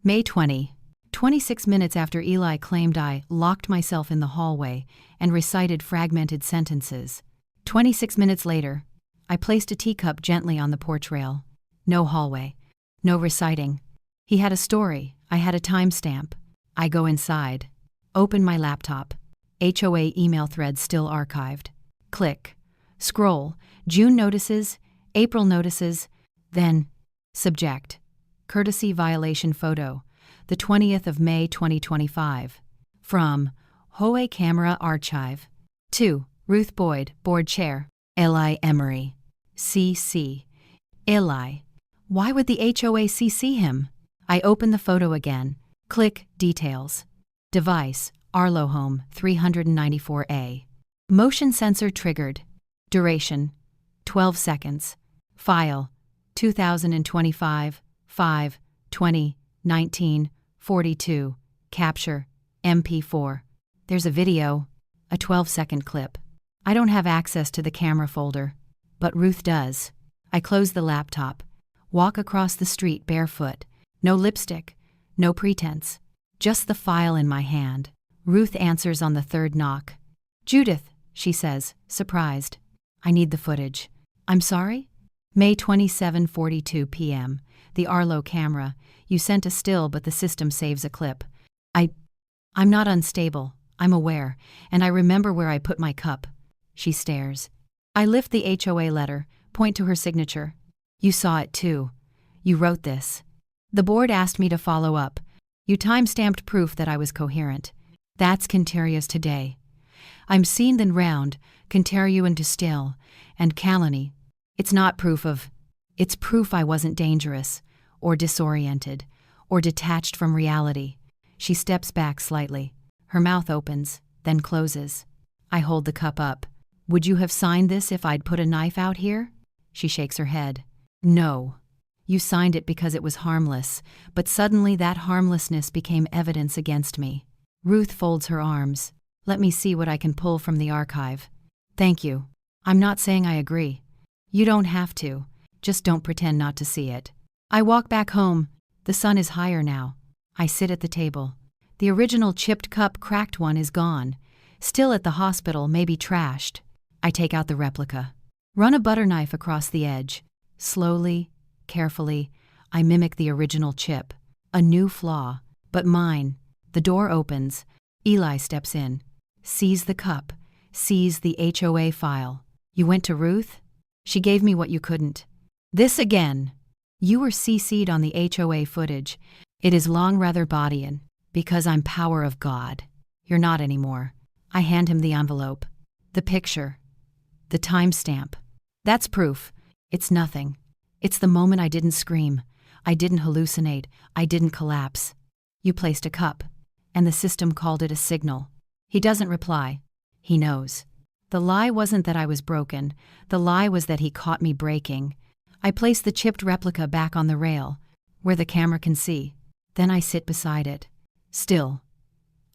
May 20. 26 minutes after Eli claimed I locked myself in the hallway and recited fragmented sentences. 26 minutes later, I placed a teacup gently on the porch rail. No hallway. No reciting. He had a story. I had a timestamp. I go inside. Open my laptop. HOA email thread still archived. Click. Scroll. June notices. April notices. Then, subject. Courtesy violation photo. The 20th of May 2025. From HOA Camera Archive. 2. Ruth Boyd, Board Chair. Eli Emery. CC. Eli. Why would the HOA CC him? I open the photo again. Click Details. Device, Arlo Home 394A. Motion sensor triggered. Duration, 12 seconds. File, 2025, 5, 20, 19, 42. Capture, MP4. There's a video, a 12-second clip. I don't have access to the camera folder, but Ruth does. I close the laptop, walk across the street barefoot. No lipstick, no pretense. Just the file in my hand. Ruth answers on the third knock. Judith, she says, surprised. I need the footage. I'm sorry? May 27:42 p.m. The Arlo camera. You sent a still, but the system saves a clip. I'm not unstable. I'm aware, and I remember where I put my cup. She stares. I lift the HOA letter, point to her signature. You saw it too. You wrote this. The board asked me to follow up. You time-stamped proof that I was coherent. That's Conterious today. I'm seen then round, Conteriou and still, and calumny. It's not proof of. It's proof I wasn't dangerous, or disoriented, or detached from reality. She steps back slightly. Her mouth opens, then closes. I hold the cup up. Would you have signed this if I'd put a knife out here? She shakes her head. No. You signed it because it was harmless, but suddenly that harmlessness became evidence against me. Ruth folds her arms. Let me see what I can pull from the archive. Thank you. I'm not saying I agree. You don't have to. Just don't pretend not to see it. I walk back home. The sun is higher now. I sit at the table. The original chipped cup, cracked one, is gone. Still at the hospital, maybe trashed. I take out the replica. Run a butter knife across the edge. Slowly, carefully, I mimic the original chip. A new flaw, but mine. The door opens. Eli steps in. Sees the cup. Sees the HOA file. You went to Ruth? She gave me what you couldn't. This again. You were CC'd on the HOA footage. It is long rather bodyin', because I'm power of God. You're not anymore. I hand him the envelope. The picture. The timestamp. That's proof. It's nothing. It's the moment I didn't scream. I didn't hallucinate. I didn't collapse. You placed a cup, and the system called it a signal. He doesn't reply. He knows. The lie wasn't that I was broken. The lie was that he caught me breaking. I place the chipped replica back on the rail, where the camera can see. Then I sit beside it. Still.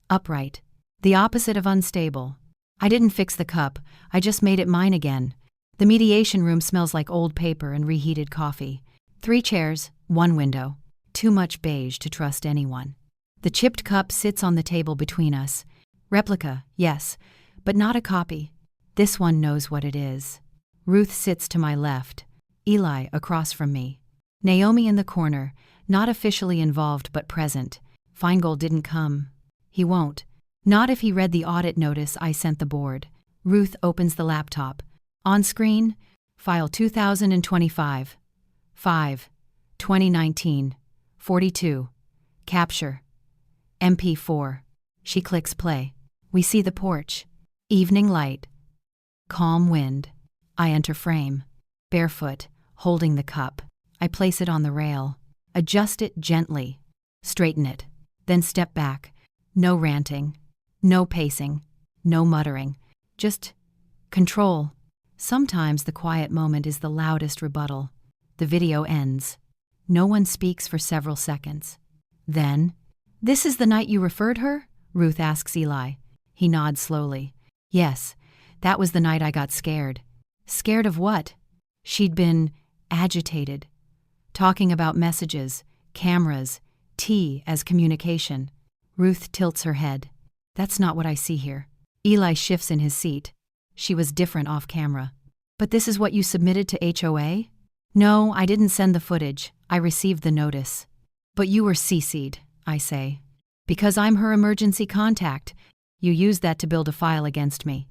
Upright. The opposite of unstable. I didn't fix the cup. I just made it mine again. The mediation room smells like old paper and reheated coffee. 3 chairs, 1 window. Too much beige to trust anyone. The chipped cup sits on the table between us. Replica, yes, but not a copy. This one knows what it is. Ruth sits to my left. Eli across from me. Naomi in the corner, not officially involved but present. Feingold didn't come. He won't. Not if he read the audit notice I sent the board. Ruth opens the laptop. On screen, file 2025. 5. 2019. 42. Capture. MP4. She clicks play. We see the porch. Evening light. Calm wind. I enter frame. Barefoot, holding the cup. I place it on the rail. Adjust it gently. Straighten it. Then step back. No ranting. No pacing. No muttering. Just control. Sometimes the quiet moment is the loudest rebuttal. The video ends. No one speaks for several seconds. Then, "This is the night you referred her?" Ruth asks Eli. He nods slowly. "Yes, that was the night I got scared." Scared of what? She'd been agitated. Talking about messages, cameras, tea as communication. Ruth tilts her head. "That's not what I see here." Eli shifts in his seat. "She was different off camera." "But this is what you submitted to HOA?" "No, I didn't send the footage. I received the notice." "But you were CC'd, I say." "Because I'm her emergency contact. You used that to build a file against me."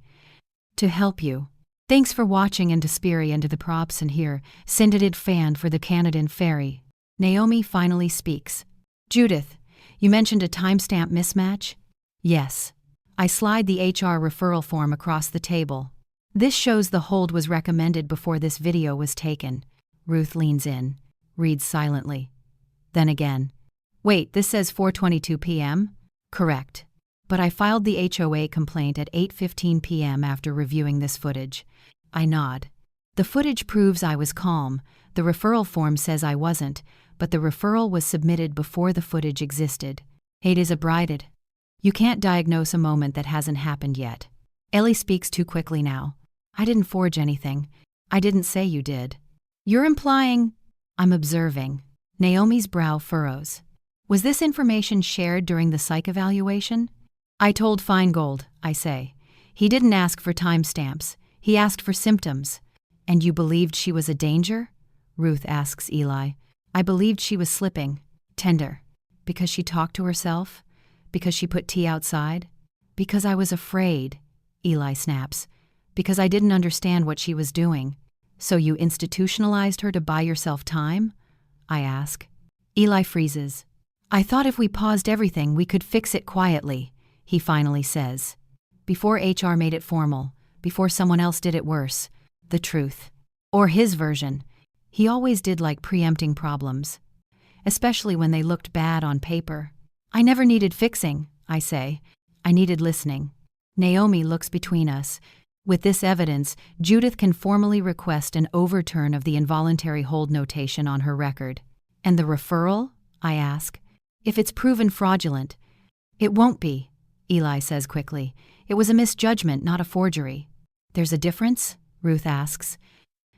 "To help you. Thanks for watching and to Spiri and to the props and here, Syndicate fan for the Canadian ferry." Naomi finally speaks. "Judith, you mentioned a timestamp mismatch?" "Yes." I slide the HR referral form across the table. "This shows the hold was recommended before this video was taken." Ruth leans in, reads silently. Then again. "Wait, this says 4:22 p.m.? "Correct. But I filed the HOA complaint at 8:15 p.m. after reviewing this footage." I nod. "The footage proves I was calm. The referral form says I wasn't, but the referral was submitted before the footage existed. It is abrided. You can't diagnose a moment that hasn't happened yet." Ellie speaks too quickly now. "I didn't forge anything. I didn't say you did." "You're implying—" "I'm observing." Naomi's brow furrows. "Was this information shared during the psych evaluation?" "I told Feingold," I say. "He didn't ask for timestamps. He asked for symptoms." "And you believed she was a danger?" Ruth asks Eli. "I believed she was slipping. Tender. Because she talked to herself? Because she put tea outside? Because I was afraid," Eli snaps. "Because I didn't understand what she was doing." "So you institutionalized her to buy yourself time?" I ask. Eli freezes. "I thought if we paused everything we could fix it quietly," he finally says. "Before HR made it formal, before someone else did it worse. The truth. Or his version. He always did like preempting problems. Especially when they looked bad on paper." I never needed fixing, I say. I needed listening. Naomi looks between us. With this evidence, Judith can formally request an overturn of the involuntary hold notation on her record. And the referral? I ask. If it's proven fraudulent. It won't be, Eli says quickly. It was a misjudgment, not a forgery. There's a difference? Ruth asks.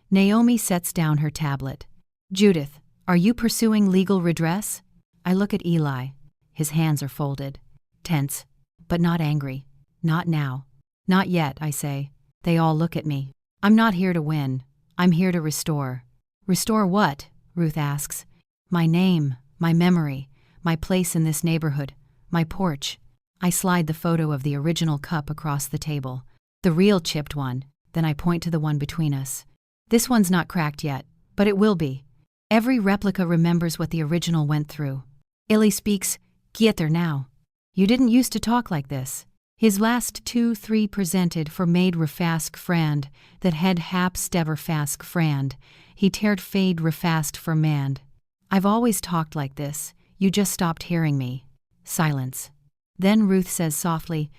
Naomi sets down her tablet. Judith, are you pursuing legal redress? I look at Eli. His hands are folded. Tense, but not angry. Not now. Not yet, I say. They all look at me. I'm not here to win. I'm here to restore. Restore what? Ruth asks. My name, my memory, my place in this neighborhood, my porch. I slide the photo of the original cup across the table. The real chipped one. Then I point to the one between us. This one's not cracked yet, but it will be. Every replica remembers what the original went through. Eli speaks, Gieter now. You didn't used to talk like this. His last 2-3 presented for maid refask frand, that head hap stever fask frand. He teared fade refast for mand. I've always talked like this. You just stopped hearing me. Silence. Then Ruth says softly,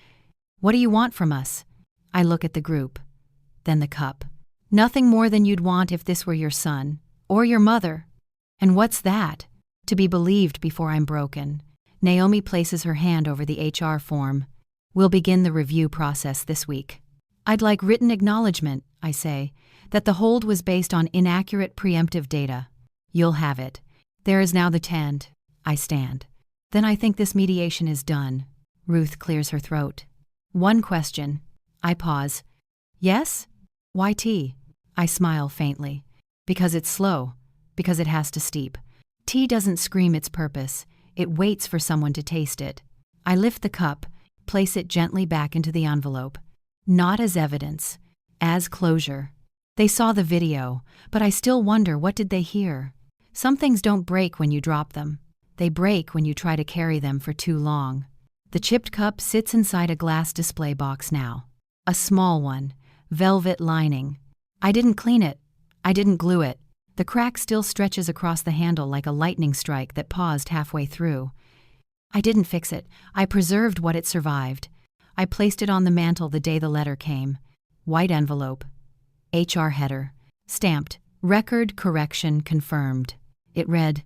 What do you want from us? I look at the group. Then the cup. Nothing more than you'd want if this were your son. Or your mother. And what's that? To be believed before I'm broken. Naomi places her hand over the HR form. We'll begin the review process this week. I'd like written acknowledgement, I say, that the hold was based on inaccurate preemptive data. You'll have it. There is now the tend. I stand. Then I think this mediation is done. Ruth clears her throat. One question. I pause. Yes? Why tea? I smile faintly. Because it's slow. Because it has to steep. Tea doesn't scream its purpose. It waits for someone to taste it. I lift the cup, place it gently back into the envelope. Not as evidence. As closure. They saw the video, but I still wonder, what did they hear? Some things don't break when you drop them. They break when you try to carry them for too long. The chipped cup sits inside a glass display box now. A small one. Velvet lining. I didn't clean it. I didn't glue it. The crack still stretches across the handle like a lightning strike that paused halfway through. I didn't fix it. I preserved what it survived. I placed it on the mantel the day the letter came. White envelope. HR header. Stamped. Record correction confirmed. It read,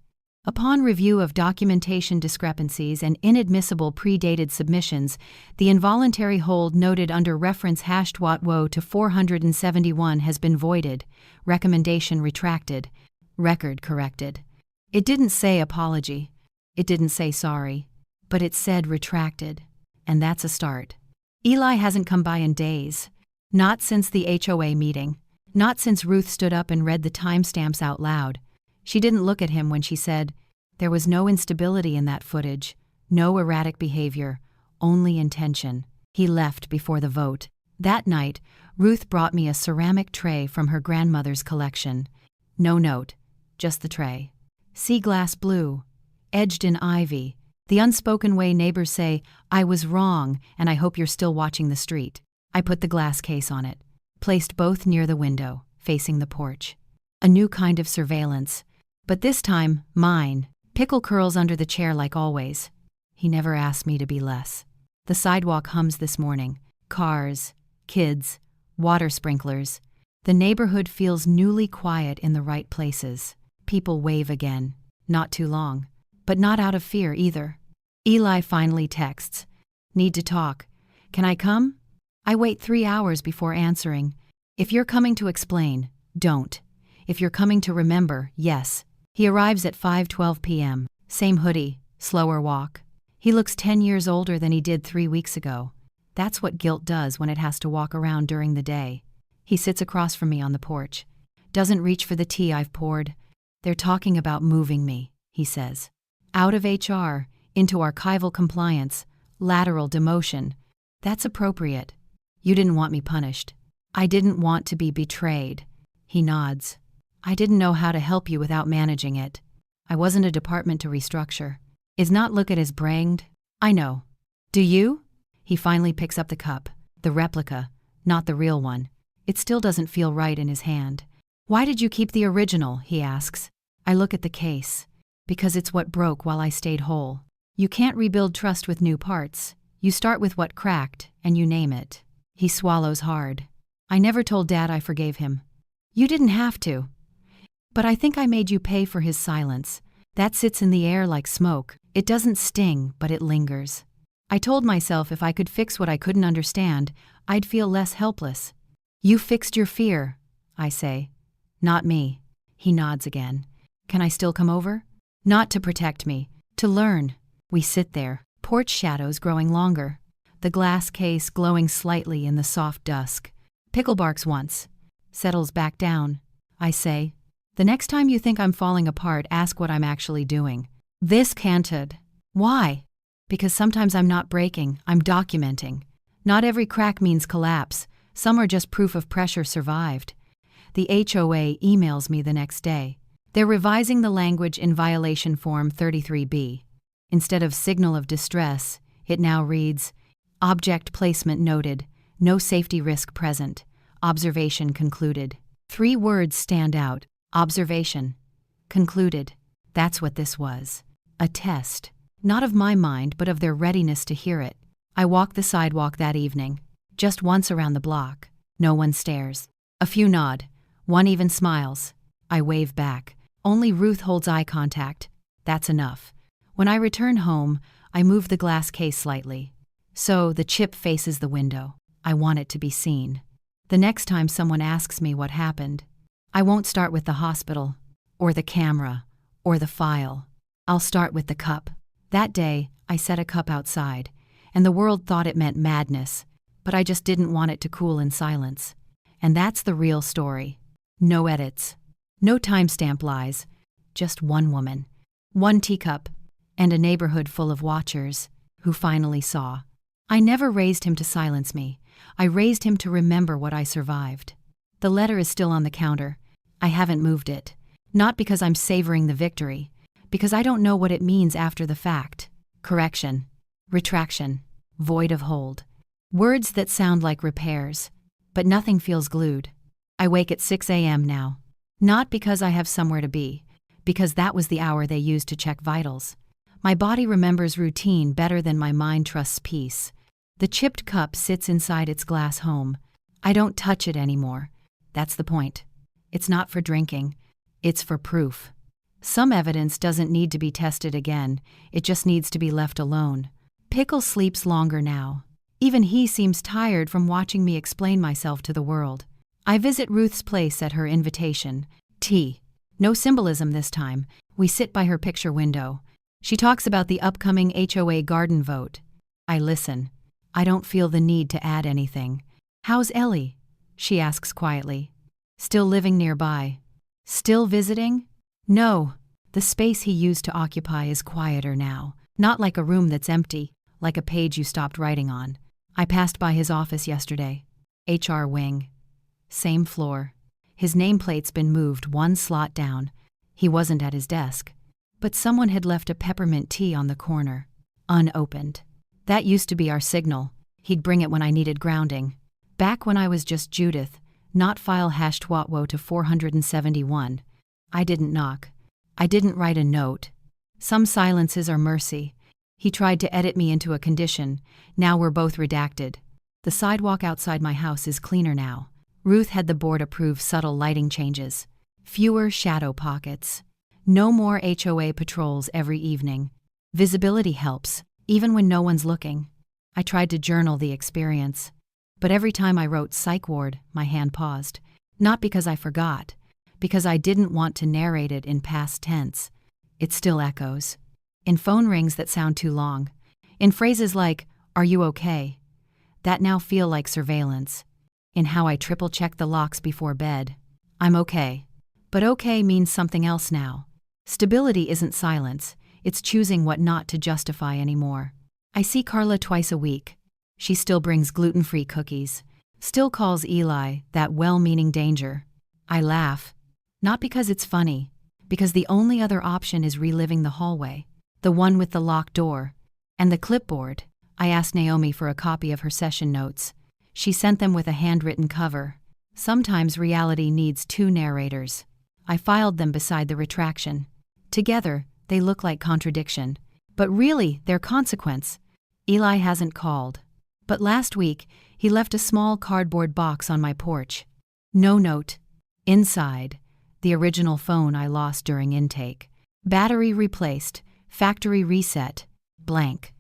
Upon review of documentation discrepancies and inadmissible predated submissions, the involuntary hold noted under reference #WO to 471 has been voided. Recommendation retracted. Record corrected. It didn't say apology. It didn't say sorry. But it said retracted. And that's a start. Eli hasn't come by in days. Not since the HOA meeting. Not since Ruth stood up and read the timestamps out loud. She didn't look at him when she said, There was no instability in that footage, no erratic behavior, only intention. He left before the vote. That night, Ruth brought me a ceramic tray from her grandmother's collection. No note, just the tray. Sea glass blue, edged in ivy, the unspoken way neighbors say, I was wrong and I hope you're still watching the street. I put the glass case on it, placed both near the window, facing the porch. A new kind of surveillance. But this time, mine. Pickle curls under the chair like always. He never asked me to be less. The sidewalk hums this morning. Cars, kids, water sprinklers. The neighborhood feels newly quiet in the right places. People wave again. Not too long. But not out of fear either. Eli finally texts. Need to talk. Can I come? I wait 3 hours before answering. If you're coming to explain, don't. If you're coming to remember, yes. He arrives at 5:12 p.m. Same hoodie, slower walk. He looks 10 years older than he did 3 weeks ago. That's what guilt does when it has to walk around during the day. He sits across from me on the porch. Doesn't reach for the tea I've poured. They're talking about moving me, he says. Out of HR, into archival compliance, lateral demotion. That's appropriate. You didn't want me punished. I didn't want to be betrayed. He nods. I didn't know how to help you without managing it. I wasn't a department to restructure. Is not look at his branged? I know. Do you? He finally picks up the cup. The replica, not the real one. It still doesn't feel right in his hand. Why did you keep the original? He asks. I look at the case. Because it's what broke while I stayed whole. You can't rebuild trust with new parts. You start with what cracked, and you name it. He swallows hard. I never told Dad I forgave him. You didn't have to. But I think I made you pay for his silence. That sits in the air like smoke. It doesn't sting, but it lingers. I told myself if I could fix what I couldn't understand, I'd feel less helpless. You fixed your fear, I say. Not me. He nods again. Can I still come over? Not to protect me, to learn. We sit there, porch shadows growing longer, the glass case glowing slightly in the soft dusk. Pickle barks once, settles back down. I say, the next time you think I'm falling apart, ask what I'm actually doing. This canted. Why? Because sometimes I'm not breaking, I'm documenting. Not every crack means collapse. Some are just proof of pressure survived. The HOA emails me the next day. They're revising the language in Violation Form 33B. Instead of signal of distress, it now reads, Object placement noted, no safety risk present, observation concluded. 3 words stand out, observation, concluded. That's what this was. A test, not of my mind but of their readiness to hear it. I walk the sidewalk that evening, just once around the block. No one stares. A few nod, one even smiles. I wave back. Only Ruth holds eye contact. That's enough. When I return home, I move the glass case slightly. So the chip faces the window. I want it to be seen. The next time someone asks me what happened, I won't start with the hospital, or the camera, or the file. I'll start with the cup. That day, I set a cup outside, and the world thought it meant madness, but I just didn't want it to cool in silence. And that's the real story. No edits. No timestamp lies. Just one woman. One teacup. And a neighborhood full of watchers who finally saw. I never raised him to silence me. I raised him to remember what I survived. The letter is still on the counter. I haven't moved it. Not because I'm savoring the victory, because I don't know what it means after the fact. Correction. Retraction. Void of hold. Words that sound like repairs, but nothing feels glued. I wake at 6 a.m. now. Not because I have somewhere to be, because that was the hour they used to check vitals. My body remembers routine better than my mind trusts peace. The chipped cup sits inside its glass home. I don't touch it anymore. That's the point. It's not for drinking. It's for proof. Some evidence doesn't need to be tested again. It just needs to be left alone. Pickle sleeps longer now. Even he seems tired from watching me explain myself to the world. I visit Ruth's place at her invitation. Tea. No symbolism this time. We sit by her picture window. She talks about the upcoming HOA garden vote. I listen. I don't feel the need to add anything. How's Ellie? She asks quietly. Still living nearby. Still visiting? No. The space he used to occupy is quieter now. Not like a room that's empty, like a page you stopped writing on. I passed by his office yesterday. HR wing. Same floor. His nameplate's been moved one slot down. He wasn't at his desk. But someone had left a peppermint tea on the corner, unopened. That used to be our signal. He'd bring it when I needed grounding. Back when I was just Judith, not file hashed Watwo to 471. I didn't knock. I didn't write a note. Some silences are mercy. He tried to edit me into a condition. Now we're both redacted. The sidewalk outside my house is cleaner now. Ruth had the board approve subtle lighting changes. Fewer shadow pockets. No more HOA patrols every evening. Visibility helps, even when no one's looking. I tried to journal the experience. But every time I wrote psych ward, my hand paused. Not because I forgot, because I didn't want to narrate it in past tense. It still echoes. In phone rings that sound too long. In phrases like, "Are you okay?" That now feel like surveillance. In how I triple-check the locks before bed. I'm okay. But okay means something else now. Stability isn't silence. It's choosing what not to justify anymore. I see Carla twice a week. She still brings gluten-free cookies. Still calls Eli that well-meaning danger. I laugh. Not because it's funny. Because the only other option is reliving the hallway. The one with the locked door. And the clipboard. I asked Naomi for a copy of her session notes. She sent them with a handwritten cover. Sometimes reality needs 2 narrators. I filed them beside the retraction. Together, they look like contradiction. But really, they're consequence. Eli hasn't called. But last week, he left a small cardboard box on my porch. No note. Inside, the original phone I lost during intake. Battery replaced, factory reset, blank.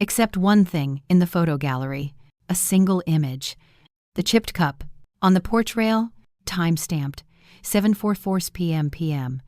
Except one thing in the photo gallery, a single image. The chipped cup, on the porch rail, time-stamped, 7:44 p.m.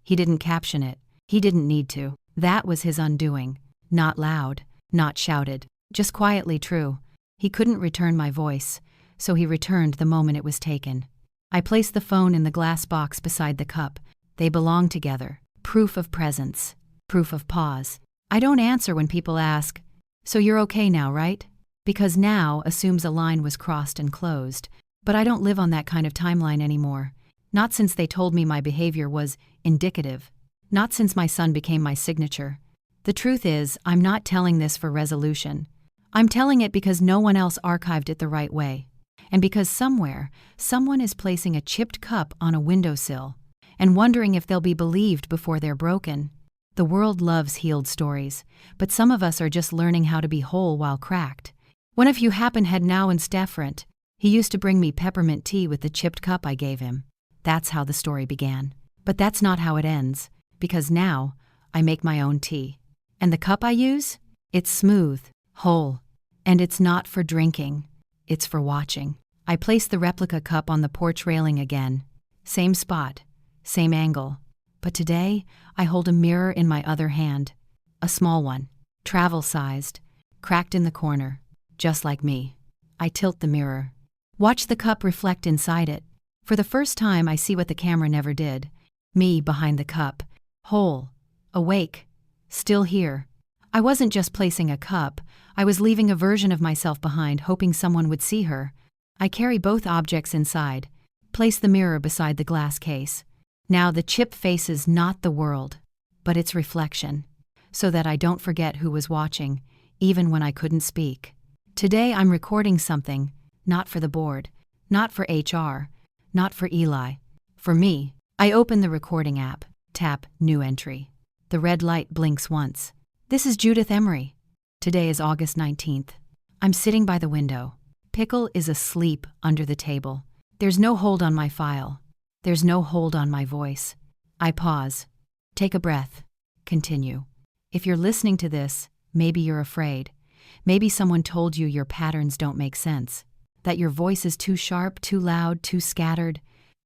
He didn't caption it. He didn't need to. That was his undoing. Not loud, not shouted, just quietly true. He couldn't return my voice, so he returned the moment it was taken. I placed the phone in the glass box beside the cup. They belong together. Proof of presence. Proof of pause. I don't answer when people ask, "So you're okay now, right?" Because now assumes a line was crossed and closed. But I don't live on that kind of timeline anymore. Not since they told me my behavior was indicative. Not since my son became my signature. The truth is, I'm not telling this for resolution. I'm telling it because no one else archived it the right way. And because somewhere, someone is placing a chipped cup on a windowsill and wondering if they'll be believed before they're broken. The world loves healed stories, but some of us are just learning how to be whole while cracked. One of you happen had now in Stefrant. He used to bring me peppermint tea with the chipped cup I gave him. That's how the story began. But that's not how it ends, because now I make my own tea. And the cup I use? It's smooth, whole, and it's not for drinking. It's for watching. I place the replica cup on the porch railing again. Same spot, same angle. But today, I hold a mirror in my other hand. A small one, travel-sized, cracked in the corner, just like me. I tilt the mirror. Watch the cup reflect inside it. For the first time, I see what the camera never did. Me behind the cup, whole, awake, still here. I wasn't just placing a cup. I was leaving a version of myself behind, hoping someone would see her. I carry both objects inside. Place the mirror beside the glass case. Now the chip faces not the world, but its reflection, so that I don't forget who was watching, even when I couldn't speak. Today I'm recording something, not for the board, not for HR, not for Eli. For me. I open the recording app, tap New Entry. The red light blinks once. This is Judith Emery. Today is August 19th. I'm sitting by the window. Pickle is asleep under the table. There's no hold on my file. There's no hold on my voice. I pause. Take a breath. Continue. If you're listening to this, maybe you're afraid. Maybe someone told you your patterns don't make sense. That your voice is too sharp, too loud, too scattered.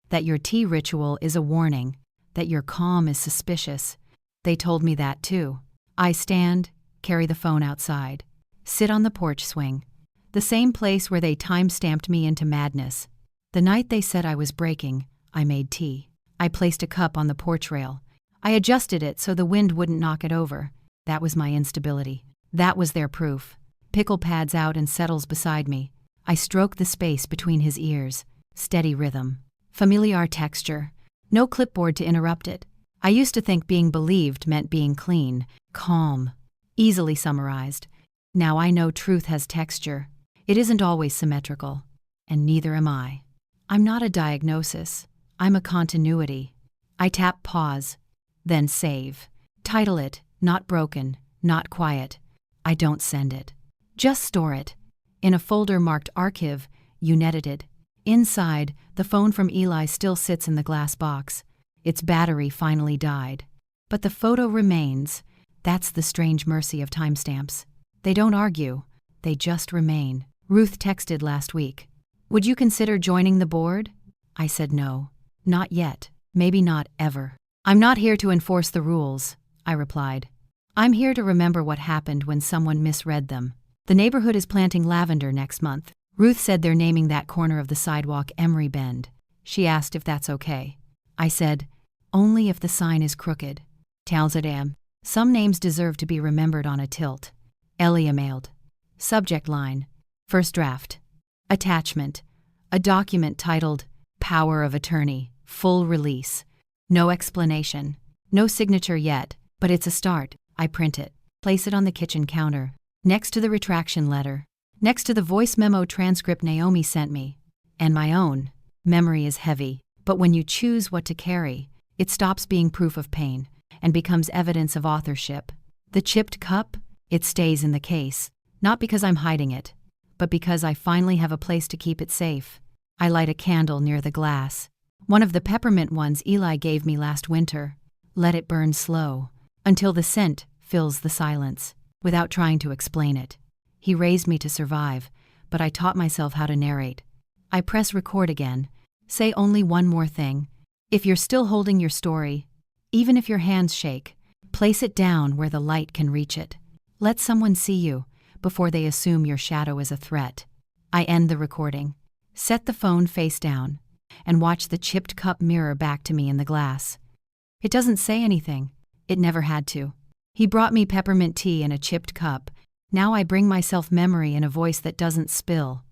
That your tea ritual is a warning. That your calm is suspicious. They told me that too. I stand, carry the phone outside. Sit on the porch swing. The same place where they time-stamped me into madness. The night they said I was breaking, I made tea. I placed a cup on the porch rail. I adjusted it so the wind wouldn't knock it over. That was my instability. That was their proof. Pickle pads out and settles beside me. I stroke the space between his ears. Steady rhythm. Familiar texture. No clipboard to interrupt it. I used to think being believed meant being clean, calm, easily summarized. Now I know truth has texture. It isn't always symmetrical. And neither am I. I'm not a diagnosis. I'm a continuity. I tap pause, then save. Title it, not broken, not quiet. I don't send it. Just store it. In a folder marked Archive, unedited. Inside, the phone from Eli still sits in the glass box. Its battery finally died. But the photo remains. That's the strange mercy of timestamps. They don't argue. They just remain. Ruth texted last week. Would you consider joining the board? I said no. Not yet. Maybe not ever. I'm not here to enforce the rules, I replied. I'm here to remember what happened when someone misread them. The neighborhood is planting lavender next month. Ruth said they're naming that corner of the sidewalk Emery Bend. She asked if that's okay. I said, only if the sign is crooked. Talzadam. Some names deserve to be remembered on a tilt. Elia mailed. Subject line. First draft. Attachment. A document titled Power of Attorney. Full release. No explanation. No signature yet, but it's a start. I print it. Place it on the kitchen counter. Next to the retraction letter. Next to the voice memo transcript Naomi sent me. And my own. Memory is heavy, but when you choose what to carry, it stops being proof of pain and becomes evidence of authorship. The chipped cup, it stays in the case, not because I'm hiding it, but because I finally have a place to keep it safe. I light a candle near the glass. One of the peppermint ones Eli gave me last winter. Let it burn slow, until the scent fills the silence, without trying to explain it. He raised me to survive, but I taught myself how to narrate. I press record again. Say only one more thing. If you're still holding your story, even if your hands shake, place it down where the light can reach it. Let someone see you before they assume your shadow is a threat. I end the recording. Set the phone face down and watch the chipped cup mirror back to me in the glass. It doesn't say anything. It never had to. He brought me peppermint tea in a chipped cup. Now I bring myself memory in a voice that doesn't spill.